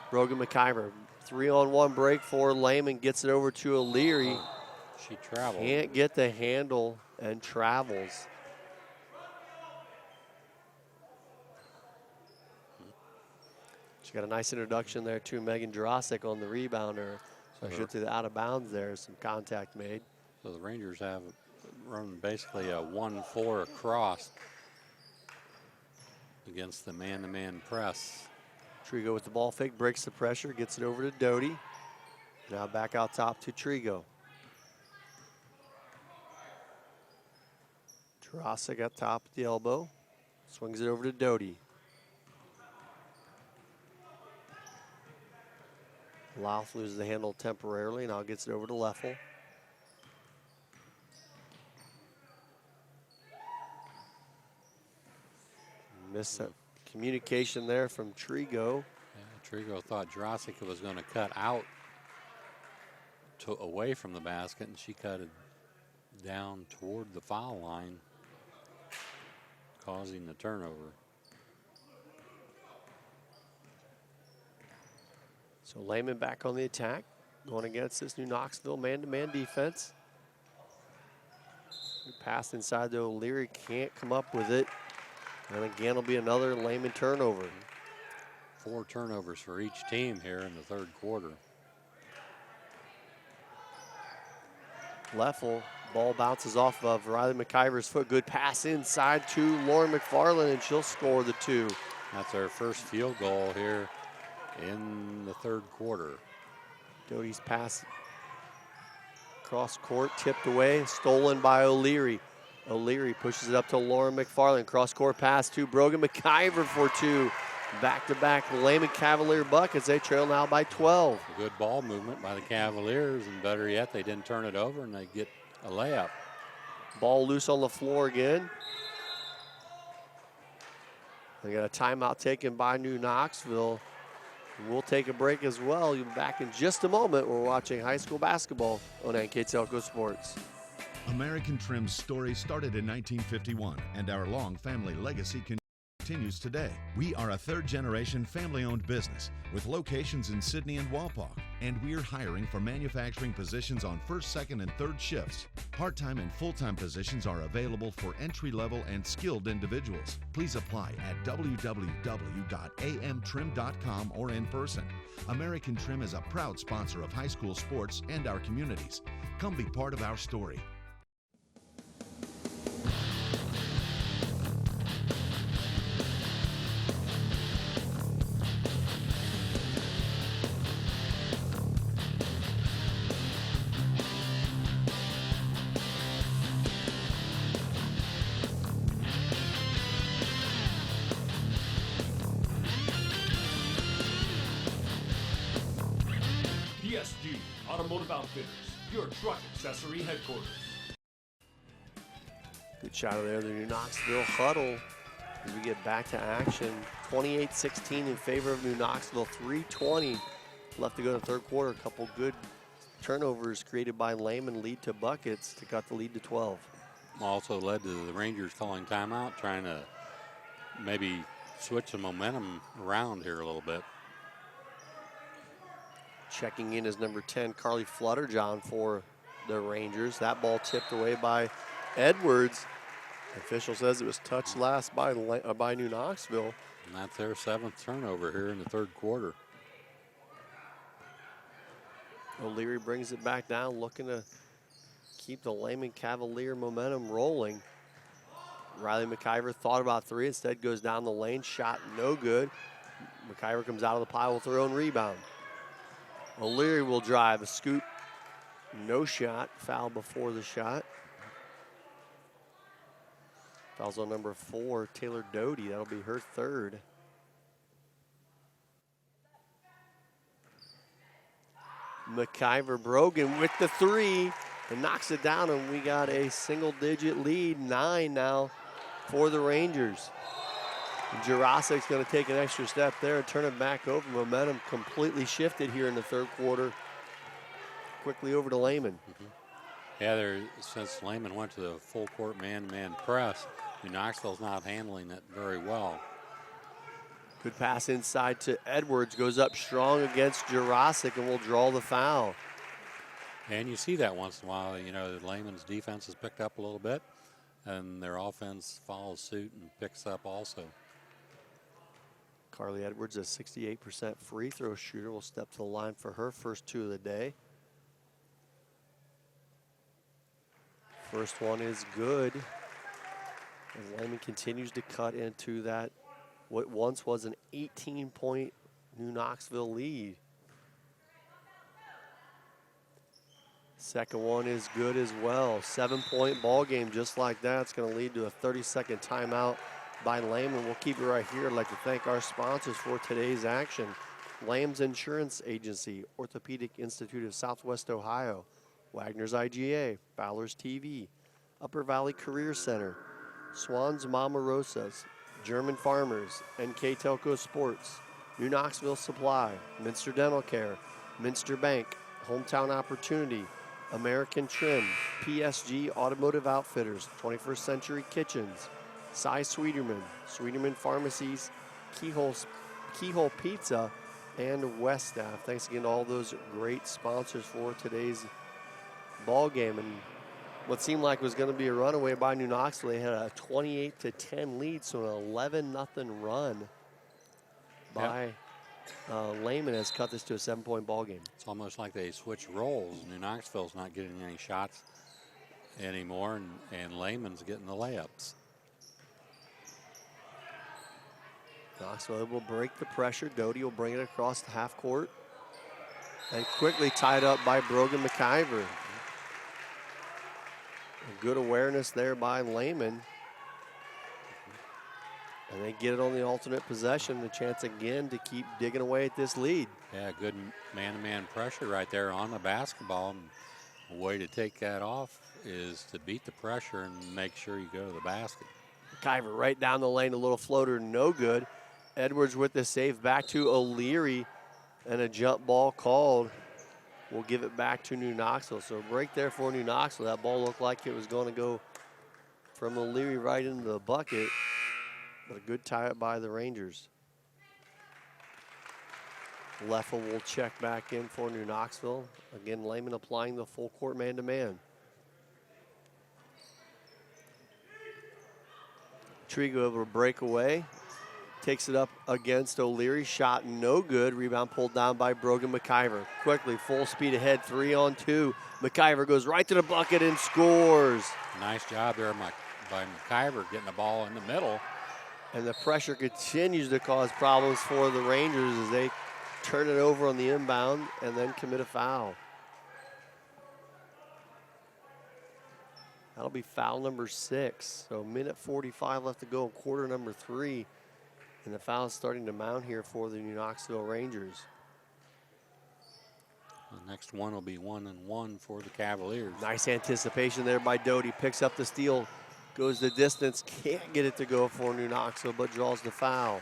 Brogan McIver, 3-on-1 break for Lehman, gets it over to O'Leary. She traveled. Can't get the handle and travels. She got a nice introduction there to Megan Drossick on the rebounder. So I should say the out of bounds there, some contact made. So the Rangers have run basically a 1-4 across against the man-to-man press. Trigo with the ball fake, breaks the pressure, gets it over to Doty. Now back out top to Trigo. Drossick at top at the elbow. Swings it over to Doty. Louth loses the handle temporarily, now gets it over to Leffel. Missed that communication there from Trigo. Yeah, Trigo thought Drossick was going to cut out away from the basket, and she cut it down toward the foul line, causing the turnover. So Lehman back on the attack. going against this New Knoxville man-to-man defense. Pass inside to O'Leary, can't come up with it. And again, it'll be another Lehman turnover. 4 turnovers for each team here in the third quarter. Leffel, ball bounces off of Riley McIver's foot. Good pass inside to Lauren McFarland, and she'll score the 2. That's our first field goal here in the third quarter. Doty's pass cross court, tipped away, stolen by O'Leary. O'Leary pushes it up to Lauren McFarland. Cross court pass to Brogan McIver for 2. Back-to-back Lehman Cavalier buckets. They trail now by 12. A good ball movement by the Cavaliers, and better yet, they didn't turn it over and they get a layup. Ball loose on the floor again. They got a timeout taken by New Knoxville. We'll take a break as well. You'll be back in just a moment. We're watching high school basketball on NKTelco Sports. American Trim's story started in 1951, and our long family legacy continues today. We are a third-generation family-owned business with locations in Sydney and Wapak, and we're hiring for manufacturing positions on first, second, and third shifts. Part-time and full-time positions are available for entry-level and skilled individuals. Please apply at www.amtrim.com or in person. American Trim is a proud sponsor of high school sports and our communities. Come be part of our story. PSG Automotive Outfitters, your truck accessory headquarters. Good shot of there, the New Knoxville huddle as we get back to action. 28-16 in favor of New Knoxville, 3:20 left to go in the third quarter. A couple good turnovers created by Lehman lead to buckets to cut the lead to 12. Also led to the Rangers calling timeout, trying to maybe switch the momentum around here a little bit. Checking in is number 10, Carly Flutterjohn for the Rangers. That ball tipped away by Edwards. The official says it was touched last by New Knoxville. And that's their 7th turnover here in the third quarter. O'Leary brings it back down, looking to keep the Lehman Cavalier momentum rolling. Riley McIver thought about 3, instead goes down the lane, shot no good. McIver comes out of the pile with her own rebound. O'Leary will drive, a scoop, no shot, foul before the shot. Foul's on number 4, Taylor Doty, that'll be her 3rd. McIver Brogan with the 3 and knocks it down, and we got a single-digit lead, 9 now for the Rangers. Jurassic's going to take an extra step there and turn it back over. Momentum completely shifted here in the third quarter. Quickly over to Lehman. Yeah, since Lehman went to the full court man-to-man press, New Knoxville's not handling it very well. Good pass inside to Edwards, goes up strong against Jurassic and will draw the foul. And you see that once in a while, you know, Lehman's defense has picked up a little bit and their offense follows suit and picks up also. Carly Edwards, a 68% free throw shooter, will step to the line for her first 2 of the day. First one is good. And Lehman continues to cut into that, what once was an 18-point New Knoxville lead. Second one is good as well. 7-point ball game just like that. It's going to lead to a 30-second timeout by Lehman. We'll keep it right here. I'd like to thank our sponsors for today's action. Lamb's Insurance Agency, Orthopedic Institute of Southwest Ohio, Wagner's IGA, Fowler's TV, Upper Valley Career Center, Swan's Mama Rosas, German Farmers, NKTelco Sports, New Knoxville Supply, Minster Dental Care, Minster Bank, Hometown Opportunity, American Trim, PSG Automotive Outfitters, 21st Century Kitchens, Cy Sweeterman, Sweeterman Pharmacies, Keyhole Pizza, and West staff. Thanks again to all those great sponsors for today's ball game. And what seemed like was going to be a runaway by New Knoxville, they had a 28-10 lead, so an 11-0 run by Lehman has cut this to a 7-point ball game. It's almost like they switched roles. New Knoxville's not getting any shots anymore, and Lehman's getting the layups. Knoxville will break the pressure. Doty will bring it across the half court. And quickly tied up by Brogan McIver. A good awareness there by Lehman. And they get it on the alternate possession. The chance again to keep digging away at this lead. Yeah, good man-to-man pressure right there on the basketball. And a way to take that off is to beat the pressure and make sure you go to the basket. McIver right down the lane, a little floater, no good. Edwards with the save back to O'Leary, and a jump ball called. We'll give it back to New Knoxville. So a break there for New Knoxville. That ball looked like it was going to go from O'Leary right into the bucket, but a good tie up by the Rangers. Leffel will check back in for New Knoxville. Again, Lehman applying the full court man-to-man. Trigo able to break away. Takes it up against O'Leary. Shot no good. Rebound pulled down by Brogan McIver. Quickly, full speed ahead, 3-on-2. McIver goes right to the bucket and scores. Nice job there by McIver getting the ball in the middle. And the pressure continues to cause problems for the Rangers as they turn it over on the inbound and then commit a foul. That'll be foul number 6. So minute 45 left to go in quarter number 3. And the foul is starting to mount here for the New Knoxville Rangers. The next one will be 1-1 for the Cavaliers. Nice anticipation there by Doty. Picks up the steal, goes the distance, can't get it to go for New Knoxville, but draws the foul.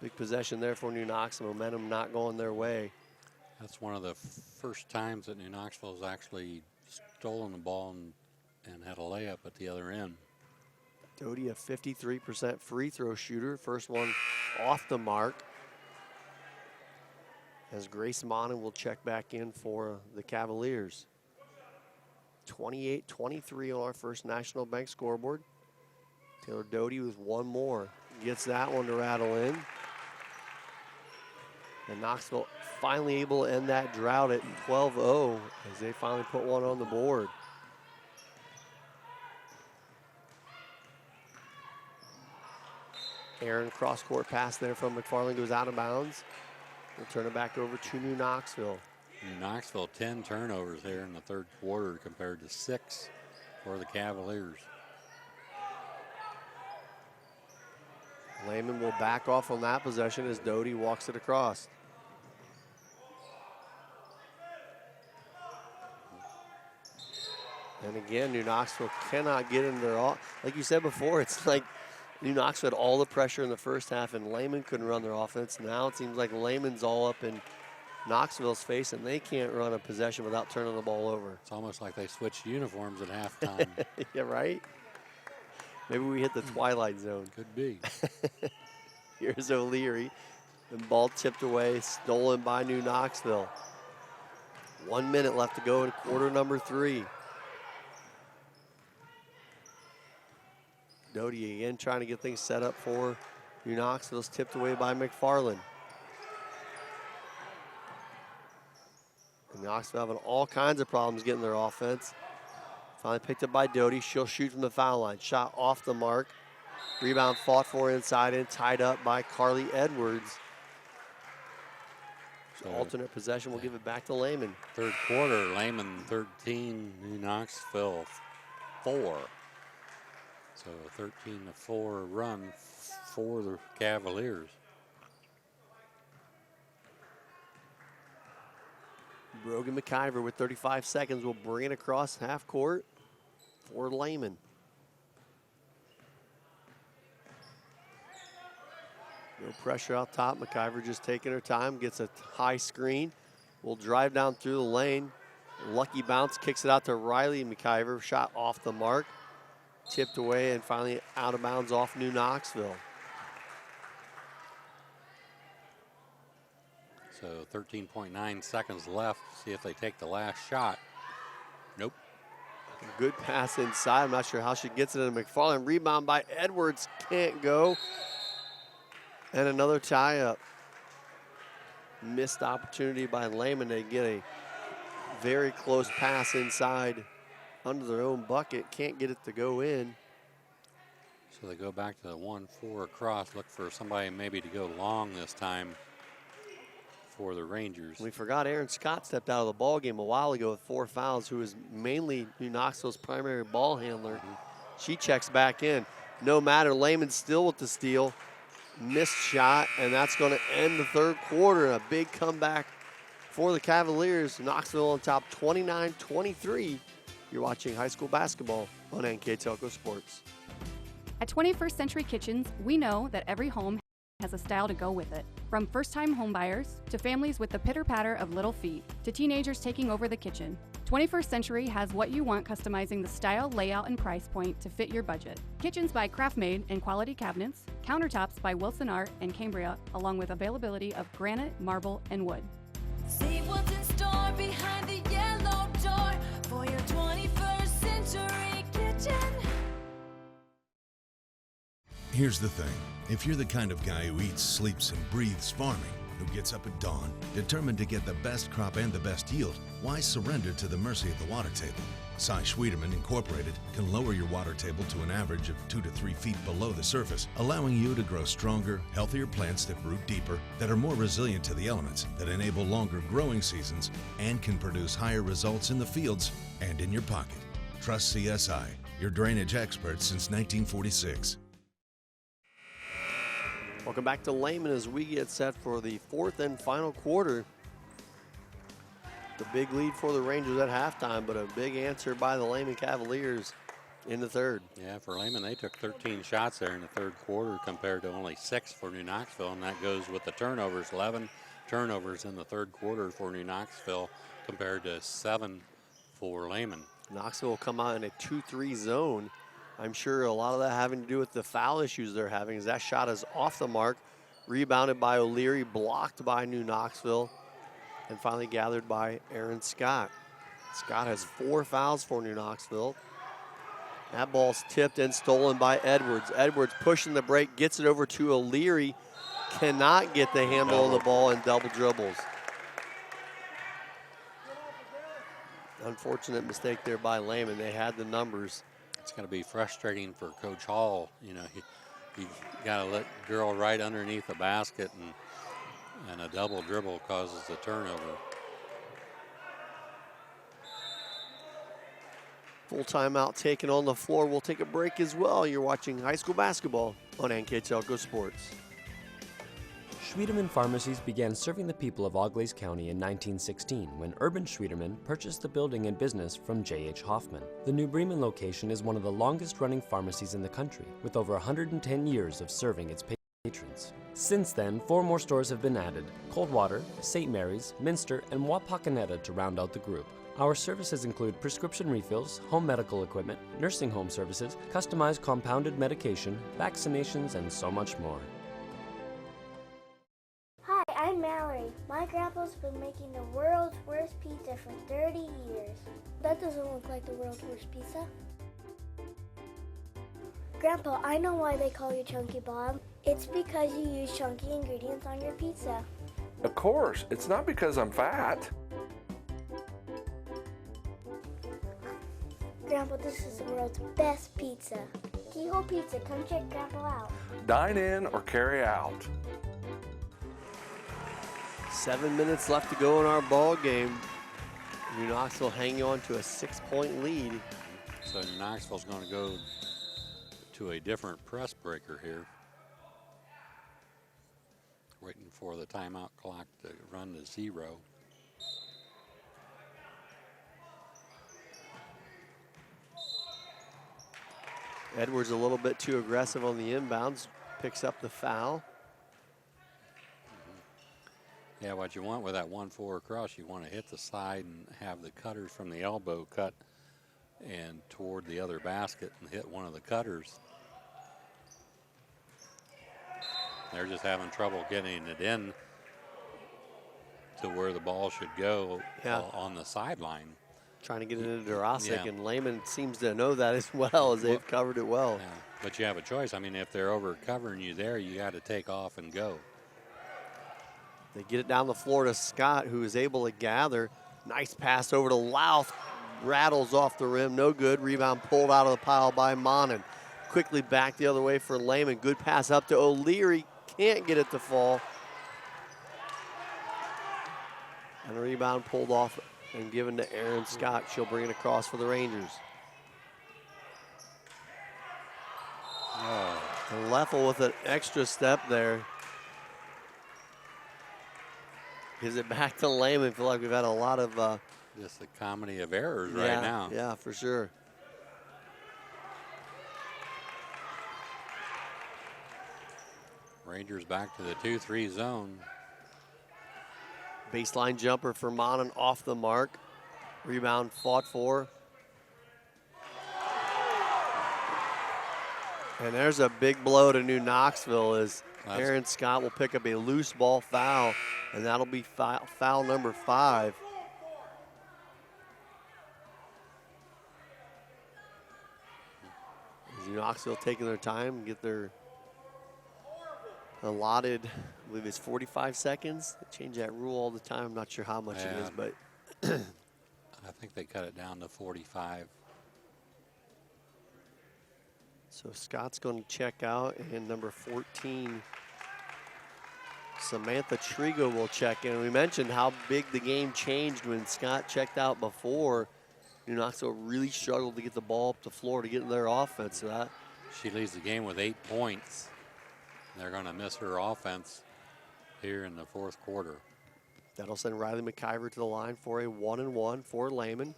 Big possession there for New Knoxville. Momentum not going their way. That's one of the first times that New Knoxville has actually stolen the ball and had a layup at the other end. Doty, a 53% free throw shooter. First one off the mark. As Grace Monin will check back in for the Cavaliers. 28-23 on our First National Bank scoreboard. Taylor Doty with one more. Gets that one to rattle in. And Knoxville finally able to end that drought at 12-0 as they finally put one on the board. Aaron cross-court pass there from McFarland goes out of bounds. We'll turn it back over to New Knoxville. New Knoxville, 10 turnovers here in the third quarter compared to 6 for the Cavaliers. Lehman will back off on that possession as Doty walks it across. And again, New Knoxville cannot get into their all. Like you said before, it's like New Knoxville had all the pressure in the first half and Lehman couldn't run their offense. Now it seems like Lehman's all up in Knoxville's face and they can't run a possession without turning the ball over. It's almost like they switched uniforms at halftime. Yeah, right? Maybe we hit the twilight zone. Could be. Here's O'Leary. The ball tipped away, stolen by New Knoxville. 1 minute left to go in quarter number 3. Doty again trying to get things set up for New Knoxville's tipped away by McFarland. And Knoxville having all kinds of problems getting their offense. Finally picked up by Doty. She'll shoot from the foul line. Shot off the mark. Rebound fought for inside and tied up by Carly Edwards. So alternate possession, we'll give it back to Lehman. Third quarter, Lehman 13, New Knoxville 4. So a 13-4 run for the Cavaliers. Brogan McIver with 35 seconds will bring it across half court for Lehman. No pressure out top. McIver just taking her time, gets a high screen. Will drive down through the lane. Lucky bounce, kicks it out to Riley McIver. Shot off the mark. Tipped away and finally out of bounds off New Knoxville. So 13.9 seconds left. See if they take the last shot. Nope. Good pass inside. I'm not sure how she gets it into McFarland. Rebound by Edwards. Can't go. And another tie up. Missed opportunity by Lehman to get a very close pass inside under their own bucket. Can't get it to go in. So they go back to the 1-4 across. Look for somebody maybe to go long this time for the Rangers. We forgot Aaron Scott stepped out of the ball game a while ago with 4 fouls, who is mainly New Knoxville's primary ball handler. She checks back in. No matter, Lehman still with the steal. Missed shot, and that's going to end the third quarter. A big comeback for the Cavaliers. Knoxville on top 29-23. You're watching high school basketball on NKTelco Sports. At 21st Century Kitchens, we know that every home has a style to go with it. From first-time homebuyers to families with the pitter-patter of little feet to teenagers taking over the kitchen, 21st Century has what you want, customizing the style, layout, and price point to fit your budget. Kitchens by Craftmade and quality cabinets, countertops by Wilson Art and Cambria, along with availability of granite, marble, and wood. See what's in store behind the yellow door for your 21st Century Kitchen. Here's the thing. If you're the kind of guy who eats, sleeps, and breathes farming, who gets up at dawn, determined to get the best crop and the best yield, why surrender to the mercy of the water table? Cy Schwiedemann Incorporated can lower your water table to an average of 2 to 3 feet below the surface, allowing you to grow stronger, healthier plants that root deeper, that are more resilient to the elements, that enable longer growing seasons, and can produce higher results in the fields and in your pocket. Trust CSI, your drainage experts since 1946. Welcome back to Lehman as we get set for the fourth and final quarter. The big lead for the Rangers at halftime, but a big answer by the Lehman Cavaliers in the third. Yeah, for Lehman, they took 13 shots there in the third quarter compared to only 6 for New Knoxville, and that goes with the turnovers. 11 turnovers in the third quarter for New Knoxville compared to 7 for Lehman. Knoxville will come out in a 2-3 zone. I'm sure a lot of that having to do with the foul issues they're having, as that shot is off the mark, rebounded by O'Leary, blocked by New Knoxville, and finally gathered by Aaron Scott. Scott has 4 fouls for New Knoxville. That ball's tipped and stolen by Edwards. Edwards pushing the break, gets it over to O'Leary, cannot get the handle of the ball and double dribbles. Unfortunate mistake there by Lehman. They had the numbers. It's going to be frustrating for Coach Hall. You know, he got to let girl right underneath the basket, and a double dribble causes the turnover. Full timeout taken on the floor. We'll take a break as well. You're watching high school basketball on NKTelco Sports. Schwiedemann Pharmacies began serving the people of Auglaize County in 1916 when Urban Schwiedemann purchased the building and business from J.H. Hoffman. The New Bremen location is one of the longest-running pharmacies in the country, with over 110 years of serving its patrons. Since then, 4 more stores have been added: Coldwater, St. Mary's, Minster, and Wapakoneta to round out the group. Our services include prescription refills, home medical equipment, nursing home services, customized compounded medication, vaccinations, and so much more. Hi, I'm Mallory. My grandpa's been making the world's worst pizza for 30 years. That doesn't look like the world's worst pizza. Grandpa, I know why they call you Chunky Bob. It's because you use chunky ingredients on your pizza. Of course, it's not because I'm fat. Grandpa, this is the world's best pizza. Keyhole Pizza, come check Grandpa out. Dine in or carry out. 7 minutes left to go in our ball game. New Knoxville hanging on to a 6-point lead. So New Knoxville's going to go to a different press breaker here. Waiting for the timeout clock to run to 0. Edwards a little bit too aggressive on the inbounds, picks up the foul. Yeah, what you want with that 1-4 across, you want to hit the side and have the cutters from the elbow cut and toward the other basket and hit one of the cutters. They're just having trouble getting it in. to where the ball should go Yeah. on the sideline. Trying to get it into Jurasic, Yeah. and Lehman seems to know that as well, as they've covered it well. Yeah. But you have a choice. I mean, if they're over covering you there, you got to take off and go. They get it down the floor to Scott, who is able to gather. Nice pass over to Louth. Rattles off the rim, no good. Rebound pulled out of the pile by Monin. Quickly back the other way for Lehman. Good pass up to O'Leary. Can't get it to fall. And the rebound pulled off and given to Erin Scott. She'll bring it across for the Rangers. Oh. And Leffel with an extra step there. Gives it back to Lehman. I feel like we've had a lot of just a comedy of errors right now. Yeah, for sure. Rangers back to the 2-3 zone. Baseline jumper for Monin off the mark. Rebound fought for. And there's a big blow to New Knoxville as Erin Scott will pick up a loose ball foul, and that'll be foul number 5. New Knoxville taking their time and get their allotted, I believe it's 45 seconds. They change that rule all the time. I'm not sure how much it is, but I think they cut it down to 45. So Scott's going to check out, and number 14, Samantha Trigo will check in. We mentioned how big the game changed when Scott checked out before. New Knoxville really struggled to get the ball up the floor to get in their offense. So that She leads the game with 8 points. They're going to miss her offense here in the fourth quarter. That'll send Riley McIver to the line for a 1-and-1 for Lehman.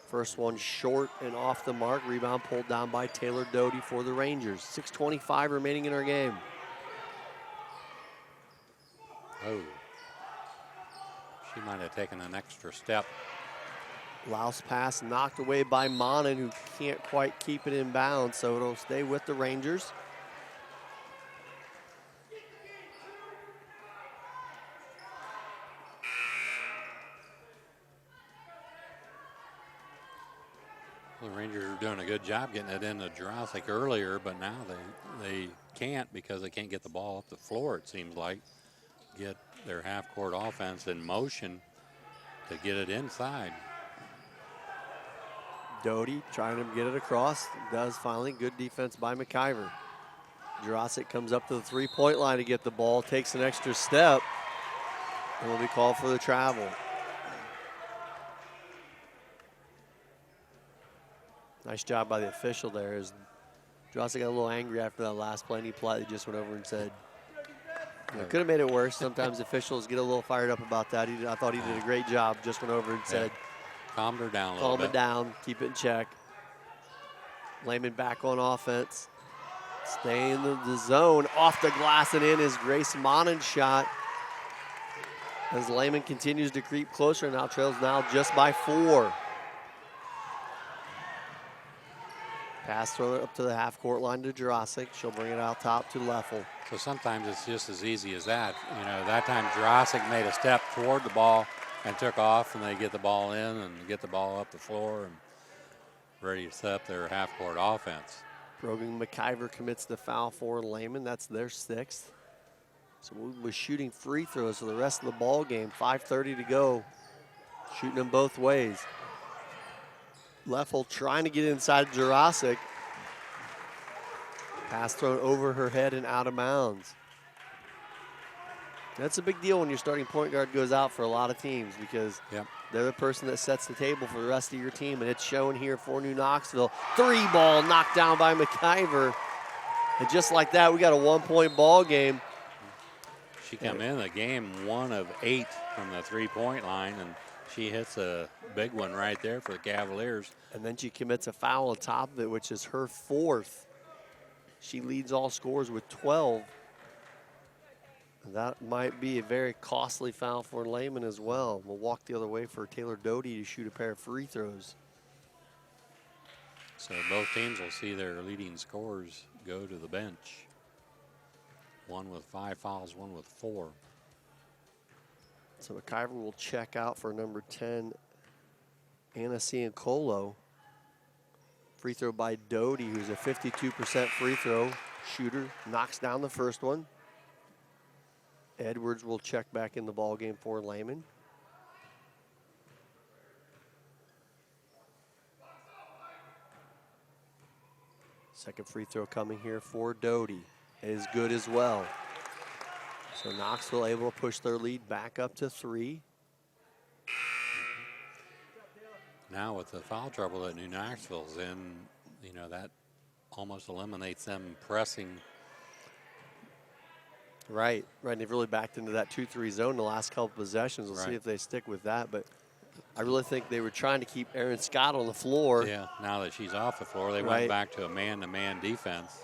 First one short and off the mark. Rebound pulled down by Taylor Doty for the Rangers. 6:25 remaining in our game. Oh. She might have taken an extra step. Louse pass knocked away by Monin, who can't quite keep it in bounds, so it'll stay with the Rangers. The Rangers are doing a good job getting it into Jurasic earlier, but now they can't because they can't get the ball up the floor, it seems like. Get their half-court offense in motion to get it inside. Doty trying to get it across. Does finally. Good defense by McIver. Jurasic comes up to the three-point line to get the ball, takes an extra step, and will be called for the travel. Nice job by the official there. As Jurasic got a little angry after that last play, and he politely just went over and said, could have made it worse. Sometimes officials get a little fired up about that. I thought he did a great job. Just went over and said, calmed her down a little bit. Calm it down, keep it in check. Lehman back on offense. Stay in the zone. Off the glass and in is Grace Monin's shot. As Lehman continues to creep closer, now trails now just by 4. Pass throw it up to the half-court line to Jurasic. She'll bring it out top to Leffel. So sometimes it's just as easy as that. You know, that time Jurasic made a step toward the ball and took off, and they get the ball in and get the ball up the floor and ready to set up their half-court offense. Brogan McIver commits the foul for Lehman. That's their 6th. So we'll be shooting free throws for the rest of the ball game. 5:30 to go. Shooting them both ways. Leffel trying to get inside Jurasic. Pass thrown over her head and out of bounds. That's a big deal when your starting point guard goes out for a lot of teams because they're the person that sets the table for the rest of your team, and it's shown here for New Knoxville. 3 ball knocked down by McIver. And just like that, we got a 1-point ball game. She come in the game 1 of 8 from the 3-point line, and she hits a big one right there for the Cavaliers. And then she commits a foul on top of it, which is her 4th. She leads all scorers with 12. That might be a very costly foul for Lehman as well. We'll walk the other way for Taylor Doty to shoot a pair of free throws. So both teams will see their leading scorers go to the bench. One with 5 fouls, one with 4. So McIver will check out for number 10, Anna Ciancolo. Free throw by Doty, who's a 52% free throw shooter. Knocks down the first one. Edwards will check back in the ball game for Lehman. Second free throw coming here for Doty is good as well. So Knoxville able to push their lead back up to 3. Now with the foul trouble that New Knoxville's in, you know, that almost eliminates them pressing. Right. They've really backed into that 2-3 zone the last couple possessions. We'll see if they stick with that. But I really think they were trying to keep Erin Scott on the floor. Yeah, now that she's off the floor, they went back to a man-to-man defense.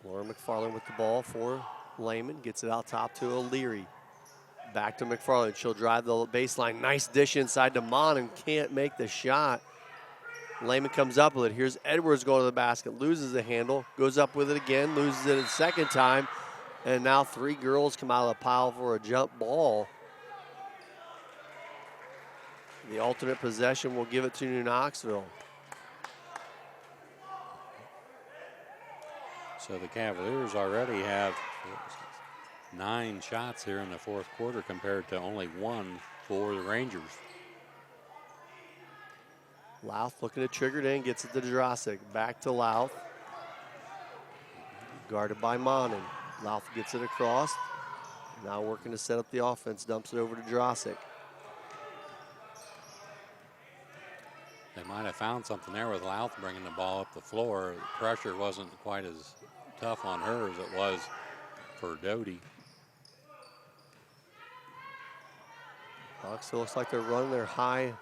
Laura McFarland with the ball for Lehman. Gets it out top to O'Leary. Back to McFarland. She'll drive the baseline. Nice dish inside to Mon and can't make the shot. Lehman comes up with it. Here's Edwards going to the basket. Loses the handle. Goes up with it again. Loses it a second time. And now 3 girls come out of the pile for a jump ball. The alternate possession will give it to New Knoxville. So the Cavaliers already have 9 shots here in the fourth quarter compared to only 1 for the Rangers. Louth looking to trigger it in, gets it to Drosic. Back to Louth. Guarded by Monin. Louth gets it across. Now working to set up the offense, dumps it over to Drosic. They might have found something there with Louth bringing the ball up the floor. The pressure wasn't quite as tough on her as it was for Doty. Bucks, it looks like they're running their high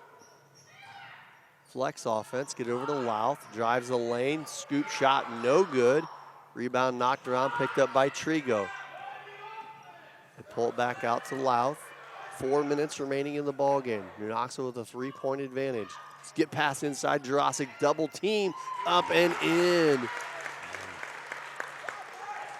flex offense. Get over to Louth, drives the lane, scoop shot, no good. Rebound knocked around, picked up by Trigo. They pull it back out to Louth. 4 minutes remaining in the ball game. New Knoxville with a 3-point advantage. Let's get past inside Jurassic, double team, up and in.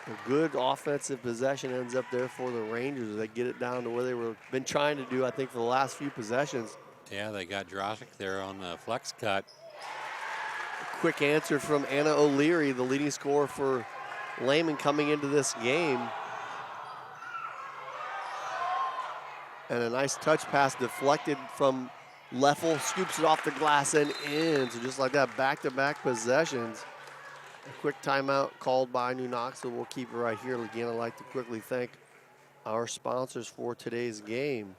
A good offensive possession ends up there for the Rangers. They get it down to where they were been trying to do, I think, for the last few possessions. Yeah, they got Drosic there on the flex cut. Quick answer from Anna O'Leary, the leading scorer for Lehman coming into this game. And a nice touch pass deflected from Leffel, scoops it off the glass and in. So just like that, back-to-back possessions. A quick timeout called by New Knoxville. We'll keep it right here. Again, I'd like to quickly thank our sponsors for today's game.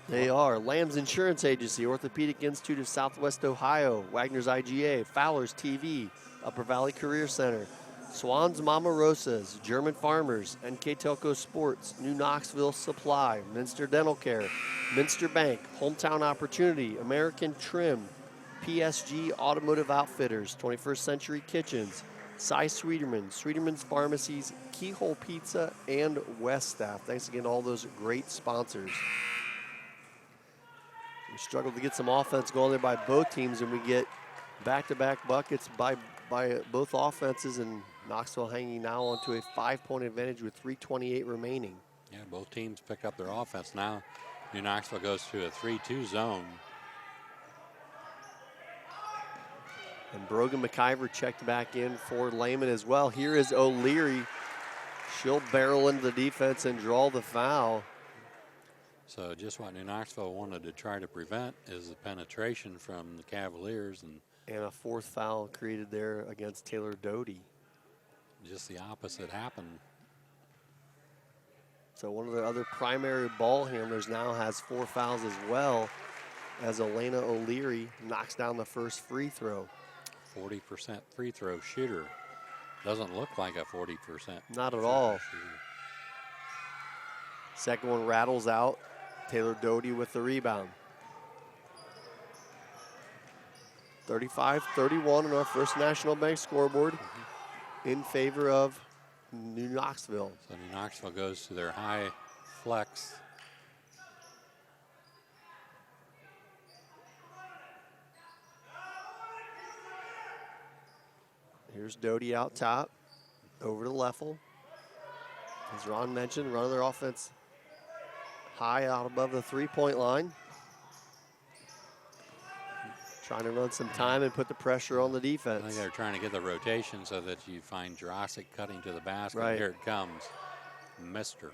They are Lamb's Insurance Agency, Orthopedic Institute of Southwest Ohio, Wagner's IGA, Fowler's TV, Upper Valley Career Center, Swan's Mama Rosa's, German Farmers, NKTelco Sports, New Knoxville Supply, Minster Dental Care, Minster Bank, Hometown Opportunity, American Trim, PSG Automotive Outfitters, 21st Century Kitchens, Cy Sweeterman, Sweeterman's Pharmacies, Keyhole Pizza, and West Staff. Thanks again to all those great sponsors. We struggled to get some offense going there by both teams, and we get back-to-back buckets by both offenses, and Knoxville hanging now onto a 5-point advantage with 3:28 remaining. Yeah, both teams pick up their offense. Now New Knoxville goes to a 3-2 zone. And Brogan McIver checked back in for Lehman as well. Here is O'Leary. She'll barrel into the defense and draw the foul. So just what New Knoxville wanted to try to prevent is the penetration from the Cavaliers, and a 4th foul created there against Taylor Doty. Just the opposite happened. So one of the other primary ball handlers now has 4 fouls as well, as Elena O'Leary knocks down the first free throw. 40% free throw shooter. Doesn't look like a 40%. Not at all. Shooter. Second one rattles out. Taylor Doty with the rebound. 35-31 on our First National Bank scoreboard in favor of New Knoxville. So New Knoxville goes to their high flex. Here's Doty out top, over to Leffel. As Ron mentioned, running their offense high out above the three-point line. Trying to run some time and put the pressure on the defense. I think they're trying to get the rotation so that you find Jurassic cutting to the basket. Right. Here it comes. Mister.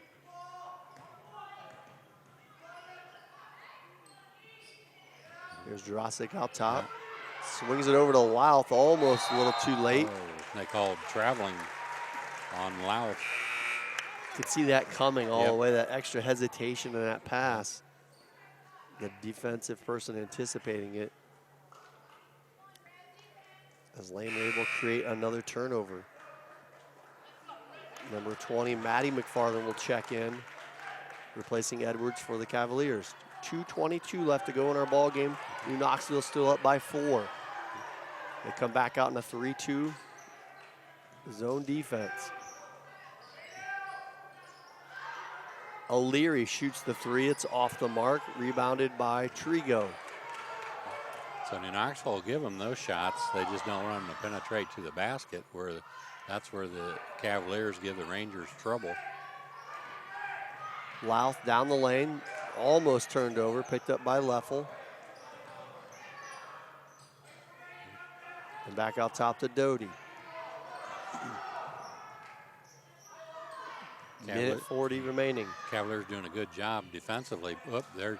Here's Jurassic out top. Swings it over to Louth, almost a little too late. They called traveling on Louth. Could see that coming all the way, that extra hesitation in that pass. The defensive person anticipating it. As Lehman able to create another turnover. Number 20, Maddie McFarland will check in, replacing Edwards for the Cavaliers. 2:22 left to go in our ball game. New Knoxville still up by 4. They come back out in a 3-2 zone defense. O'Leary shoots the three. It's off the mark, rebounded by Trigo. So New Knoxville will give them those shots. They just don't want them to penetrate to the basket, where that's where the Cavaliers give the Rangers trouble. Louth down the lane, almost turned over, picked up by Leffel. And back out top to Doty. Minute 40 remaining. Cavaliers doing a good job defensively. Oop, they're,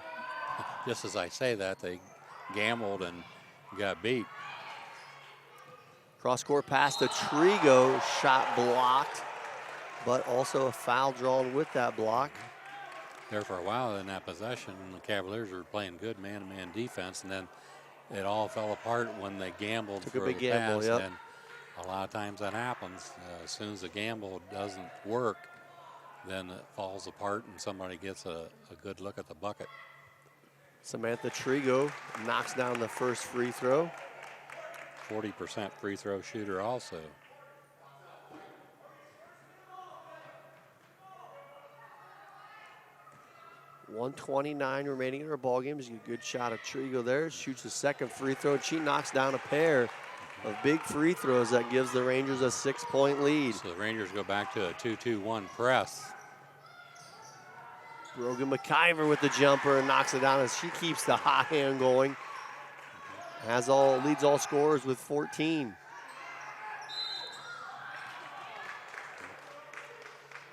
just as I say that, they gambled and got beat. Cross-court pass to Trigo, shot blocked, but also a foul drawn with that block. There for a while in that possession, the Cavaliers were playing good man-to-man defense, and then it all fell apart when they gambled Took for a big the gamble, pass. yep. And a lot of times that happens. As soon as the gamble doesn't work, then it falls apart and somebody gets a good look at the bucket. Samantha Trigo knocks down the first free throw. 40% free throw shooter also. .129 remaining in our ball game. There's a good shot of Trigo there. Shoots the second free throw, and she knocks down a pair of big free throws that gives the Rangers a 6-point lead. So the Rangers go back to a 2-2-1 press. Brogan McIver with the jumper and knocks it down as she keeps the hot hand going. Leads all scorers with 14.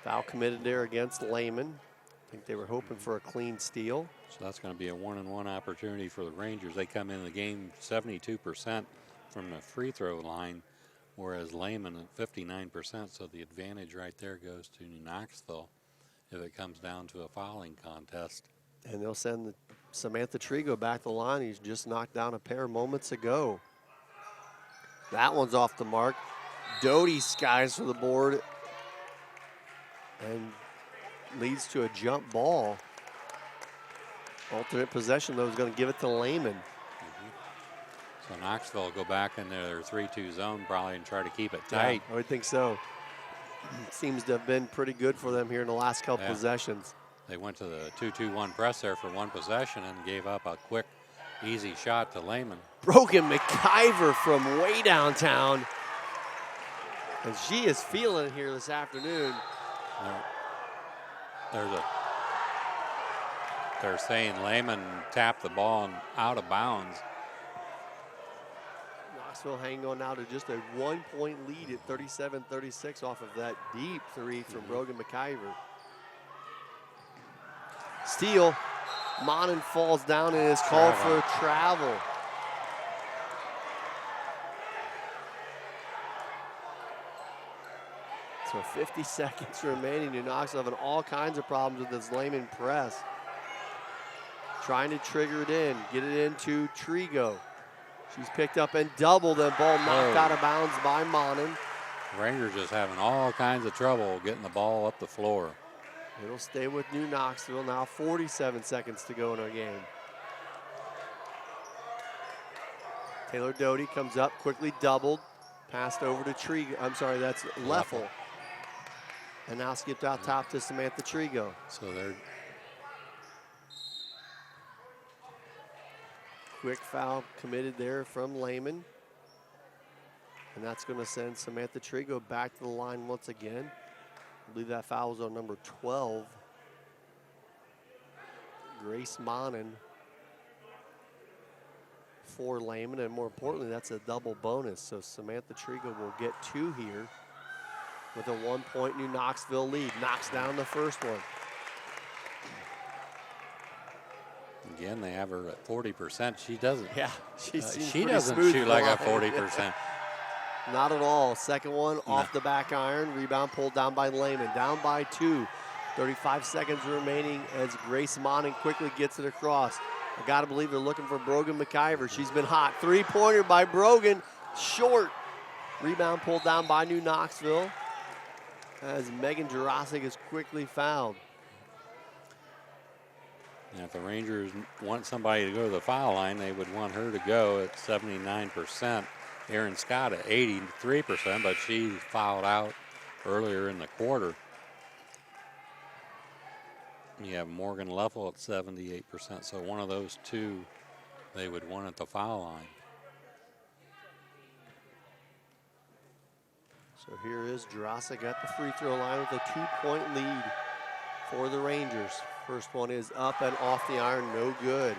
Foul committed there against Lehman. I think they were hoping for a clean steal. So that's going to be a 1-and-1 opportunity for the Rangers. They come in the game 72% from the free throw line, whereas Lehman at 59%. So the advantage right there goes to New Knoxville if it comes down to a fouling contest. And they'll send Samantha Trigo back the line. He's just knocked down a pair moments ago. That one's off the mark. Doty skies for the board and leads to a jump ball. Alternate possession, though, is going to give it to Lehman. So Knoxville will go back in their 3-2 zone probably and try to keep it tight. Yeah, I would think so. Seems to have been pretty good for them here in the last couple possessions. They went to the 2-2-1 press there for one possession and gave up a quick, easy shot to Lehman. Brogan McIver from way downtown. And she is feeling it here this afternoon. They're saying Lehman tapped the ball and out of bounds. Knoxville hanging on now to just a 1-point lead at 37-36 off of that deep three from Brogan McIver. Steal. Monin falls down and is called for travel. So 50 seconds remaining. New Knoxville having all kinds of problems with this Lehman press. Trying to trigger it in, get it into Trigo. She's picked up and doubled, and ball knocked out of bounds by Monin. Rangers just having all kinds of trouble getting the ball up the floor. It'll stay with New Knoxville. Now 47 seconds to go in our game. Taylor Doty comes up, quickly doubled, passed over to Trigo. I'm sorry, that's Leffel. And now skipped out top to Samantha Trigo. So they're quick foul committed there from Lehman. And that's going to send Samantha Trigo back to the line once again. I believe that foul was on number 12. Grace Monin for Lehman, and more importantly, that's a double bonus. So Samantha Trigo will get 2 here with a 1-point New Knoxville lead. Knocks down the first one. Again, they have her at 40%. She doesn't. Yeah, she doesn't shoot like a 40%. Not at all. Second one off the back iron. Rebound pulled down by Lehman. Down by 2. 35 seconds remaining as Grace Monin quickly gets it across. I got to believe they're looking for Brogan McIver. She's been hot. 3-pointer by Brogan. Short. Rebound pulled down by New Knoxville as Megan Jurasic is quickly fouled. Now, if the Rangers want somebody to go to the foul line, they would want her to go at 79%. Erin Scott at 83%, but she fouled out earlier in the quarter. You have Morgan Leffel at 78%, so one of those two they would want at the foul line. So here is Jurasic at the free throw line with a 2-point lead for the Rangers. First one is up and off the iron, no good.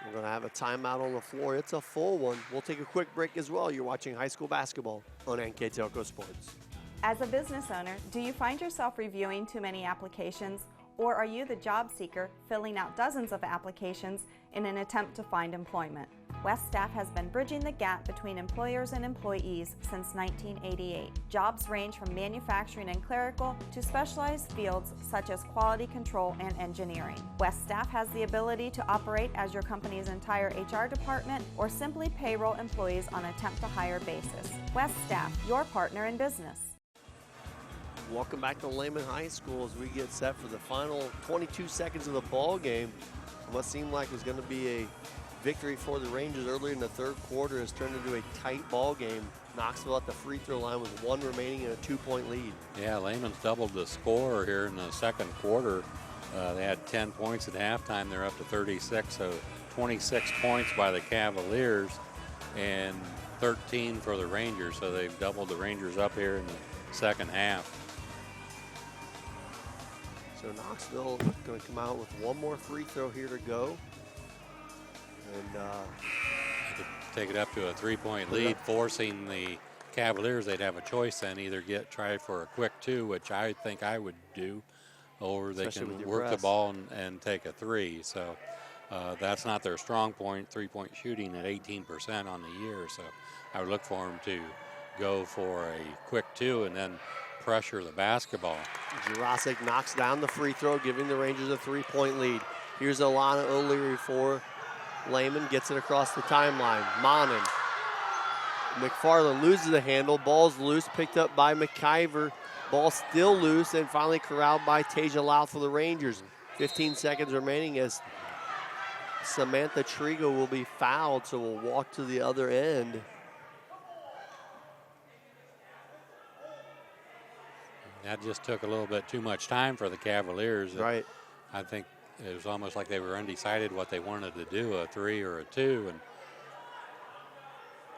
We're going to have a timeout on the floor. It's a full one. We'll take a quick break as well. You're watching high school basketball on NKTelco Sports. As a business owner, do you find yourself reviewing too many applications? Or are you the job seeker filling out dozens of applications in an attempt to find employment? West Staff has been bridging the gap between employers and employees since 1988. Jobs range from manufacturing and clerical to specialized fields such as quality control and engineering. West Staff has the ability to operate as your company's entire HR department or simply payroll employees on a temp-to-hire basis. West Staff, your partner in business. Welcome back to Lehman High School as we get set for the final 22 seconds of the ball game. What seemed like was going to be a victory for the Rangers early in the third quarter has turned into a tight ball game. Knoxville at the free throw line with 1 remaining and a 2-point lead. Yeah, Lehman's doubled the score here in the second quarter. They had 10 points at halftime. They're up to 36, so 26 points by the Cavaliers and 13 for the Rangers. So they've doubled the Rangers up here in the second half. So Knoxville going to come out with 1 more free throw here to go. And they could take it up to a 3-point lead, forcing the Cavaliers. They'd have a choice then, either try for a quick 2, which I think I would do, or they especially can work the ball and take a 3. So that's not their strong point, 3-point shooting at 18% on the year. So I would look for them to go for a quick 2 and then pressure the basketball. Jurasic knocks down the free throw, giving the Rangers a 3-point lead. Here's Alana O'Leary for Lehman, gets it across the timeline. Monin. McFarland loses the handle. Ball's loose, picked up by McIver. Ball still loose and finally corralled by Tasia Louth for the Rangers. 15 seconds remaining as Samantha Trigo will be fouled, so we'll walk to the other end. That just took a little bit too much time for the Cavaliers. Right. I think it was almost like they were undecided what they wanted to do, a 3 or a 2, and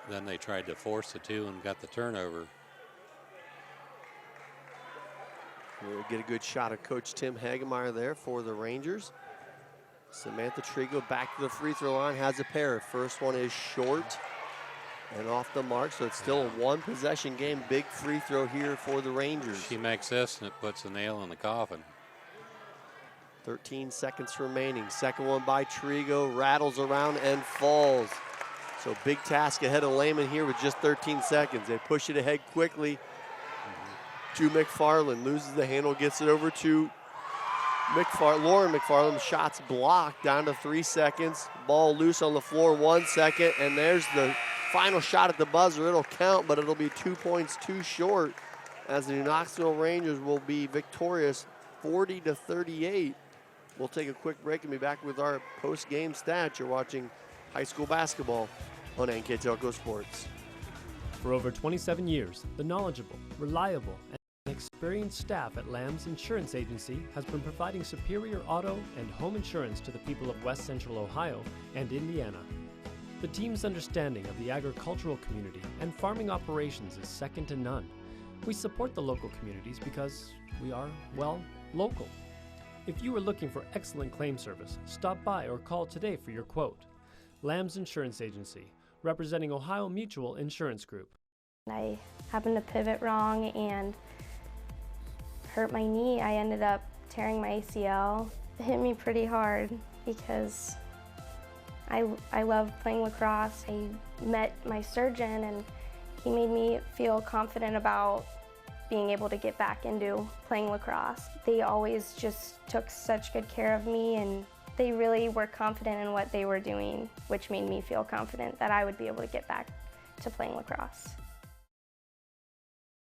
then they tried to force the 2 and got the turnover. We'll get a good shot of Coach Tim Hagemeyer there for the Rangers. Samantha Trigo back to the free throw line, has a pair. First one is short and off the mark, so it's still a 1-possession game. Big free throw here for the Rangers. She makes this and it puts the nail in the coffin. 13 seconds remaining. Second one by Trigo, rattles around and falls. So big task ahead of Lehman here with just 13 seconds. They push it ahead quickly to McFarland. Loses the handle, gets it over to Lauren McFarland. Shots blocked, down to 3 seconds. Ball loose on the floor, 1 second, and there's the final shot at the buzzer. It'll count, but it'll be 2 points too short as the New Knoxville Rangers will be victorious 40-38. We'll take a quick break and be back with our post-game stats. You're watching high school basketball on NKTelco Sports. For over 27 years, the knowledgeable, reliable, and experienced staff at Lamb's Insurance Agency has been providing superior auto and home insurance to the people of West Central Ohio and Indiana. The team's understanding of the agricultural community and farming operations is second to none. We support the local communities because we are, well, local. If you are looking for excellent claim service, stop by or call today for your quote. Lamb's Insurance Agency, representing Ohio Mutual Insurance Group. I happened to pivot wrong and hurt my knee. I ended up tearing my ACL. It hit me pretty hard because I love playing lacrosse. I met my surgeon and he made me feel confident about being able to get back into playing lacrosse. They always just took such good care of me and they really were confident in what they were doing, which made me feel confident that I would be able to get back to playing lacrosse.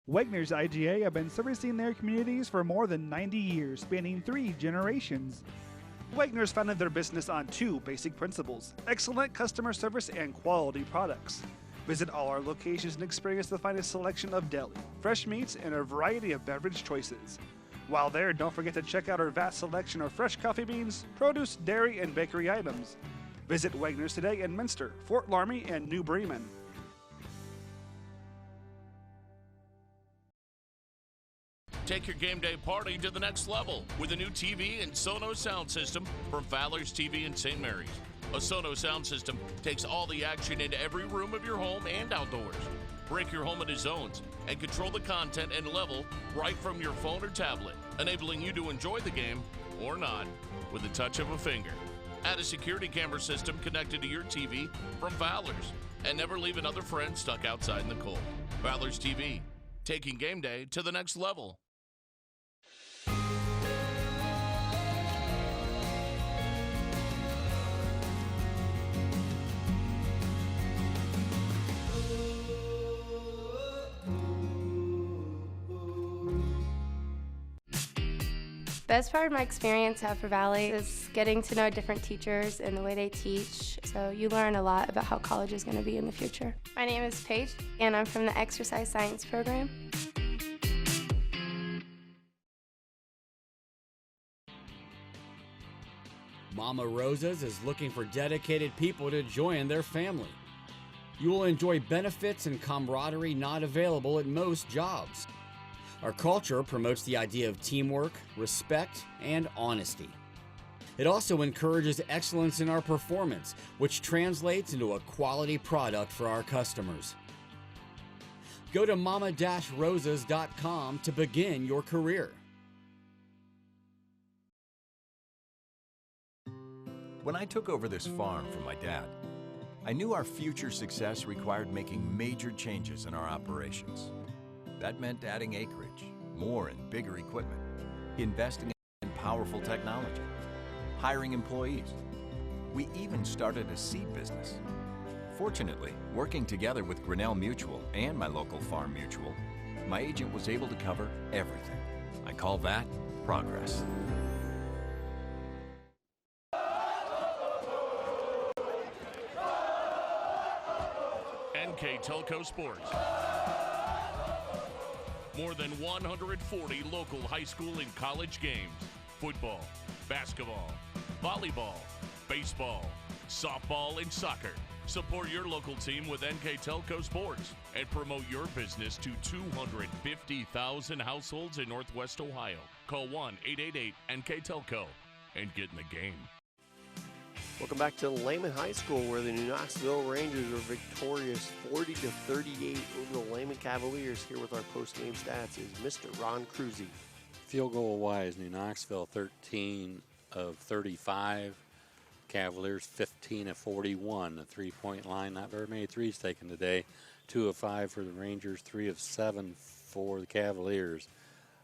Wegner's IGA have been servicing their communities for more than 90 years, spanning 3 generations. Wegner's founded their business on 2 basic principles: excellent customer service and quality products. Visit all our locations and experience the finest selection of deli, fresh meats, and a variety of beverage choices. While there, don't forget to check out our vast selection of fresh coffee beans, produce, dairy, and bakery items. Visit Wegner's today in Minster, Fort Laramie, and New Bremen. Take your game day party to the next level with a new TV and Sonos sound system from Fowler's TV in St. Mary's. A Sonos sound system takes all the action into every room of your home and outdoors. Break your home into zones and control the content and level right from your phone or tablet, enabling you to enjoy the game or not with the touch of a finger. Add a security camera system connected to your TV from Fowler's and never leave another friend stuck outside in the cold. Fowler's TV, taking game day to the next level. Best part of my experience at Upper Valley is getting to know different teachers and the way they teach. So you learn a lot about how college is going to be in the future. My name is Paige, and I'm from the Exercise Science program. Mama Rosa's is looking for dedicated people to join their family. You will enjoy benefits and camaraderie not available at most jobs. Our culture promotes the idea of teamwork, respect, and honesty. It also encourages excellence in our performance, which translates into a quality product for our customers. Go to mama-rosas.com to begin your career. When I took over this farm from my dad, I knew our future success required making major changes in our operations. That meant adding acreage, more and bigger equipment, investing in powerful technology, hiring employees. We even started a seed business. Fortunately, working together with Grinnell Mutual and my local farm mutual, my agent was able to cover everything. I call that progress. NKTelco Sports. More than 140 local high school and college games. Football, basketball, volleyball, baseball, softball, and soccer. Support your local team with NKTelco Sports and promote your business to 250,000 households in Northwest Ohio. Call 1-888-NKTelco and get in the game. Welcome back to Lehman High School, where the New Knoxville Rangers are victorious 40-38 over the Lehman Cavaliers. Here with our post-game stats is Mr. Ron Cruzy. Field goal-wise, New Knoxville 13 of 35. Cavaliers 15 of 41. The three-point line, not very many threes taken today. 2 of 5 for the Rangers, 3 of 7 for the Cavaliers.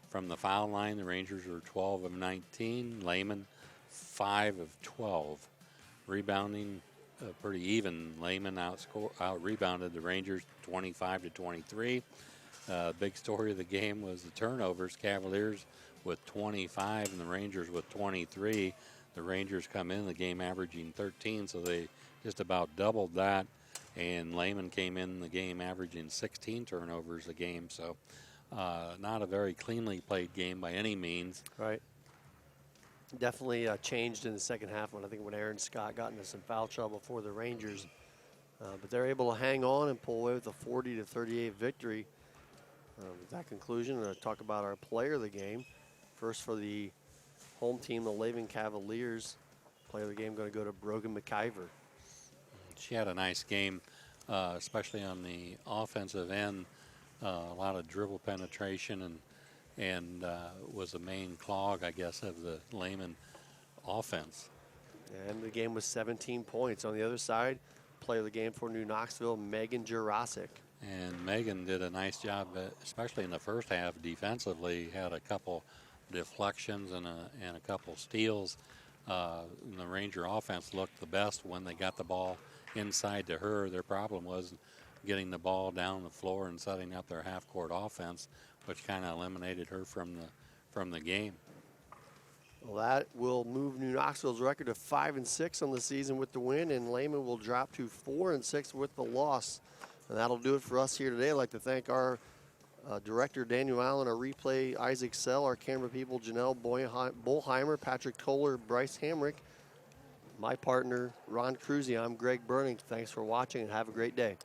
From the foul line, the Rangers were 12 of 19. Lehman 5 of 12. Rebounding pretty even. Lehman out-rebounded the Rangers 25-23. Big story of the game was the turnovers. Cavaliers with 25 and the Rangers with 23. The Rangers come in the game averaging 13, so they just about doubled that. And Lehman came in the game averaging 16 turnovers a game. So Not a very cleanly played game by any means. Right. Definitely changed in the second half when Aaron Scott got into some foul trouble for the Rangers. But they're able to hang on and pull away with a 40-38 victory. With that conclusion, I'm going to talk about our player of the game. First for the home team, the Lehman Cavaliers. Player of the game going to go to Brogan McIver. She had a nice game, especially on the offensive end. A lot of dribble penetration and was the main clog, I guess, of the Lehman offense. And the game was 17 points. On the other side, player of the game for New Knoxville, Megan Jurasic. And Megan did a nice job, especially in the first half defensively. Had a couple deflections and a couple steals. And the Ranger offense looked the best when they got the ball inside to her. Their problem was getting the ball down the floor and setting up their half-court offense, which kind of eliminated her from the game. Well, that will move New Knoxville's record to 5-6 on the season with the win, and Lehman will drop to 4-6 with the loss. And that'll do it for us here today. I'd like to thank our director, Daniel Allen, our replay, Isaac Sell, our camera people, Janelle Bullheimer, Patrick Kohler, Bryce Hamrick, my partner, Ron Cruzy. I'm Greg Burning. Thanks for watching and have a great day.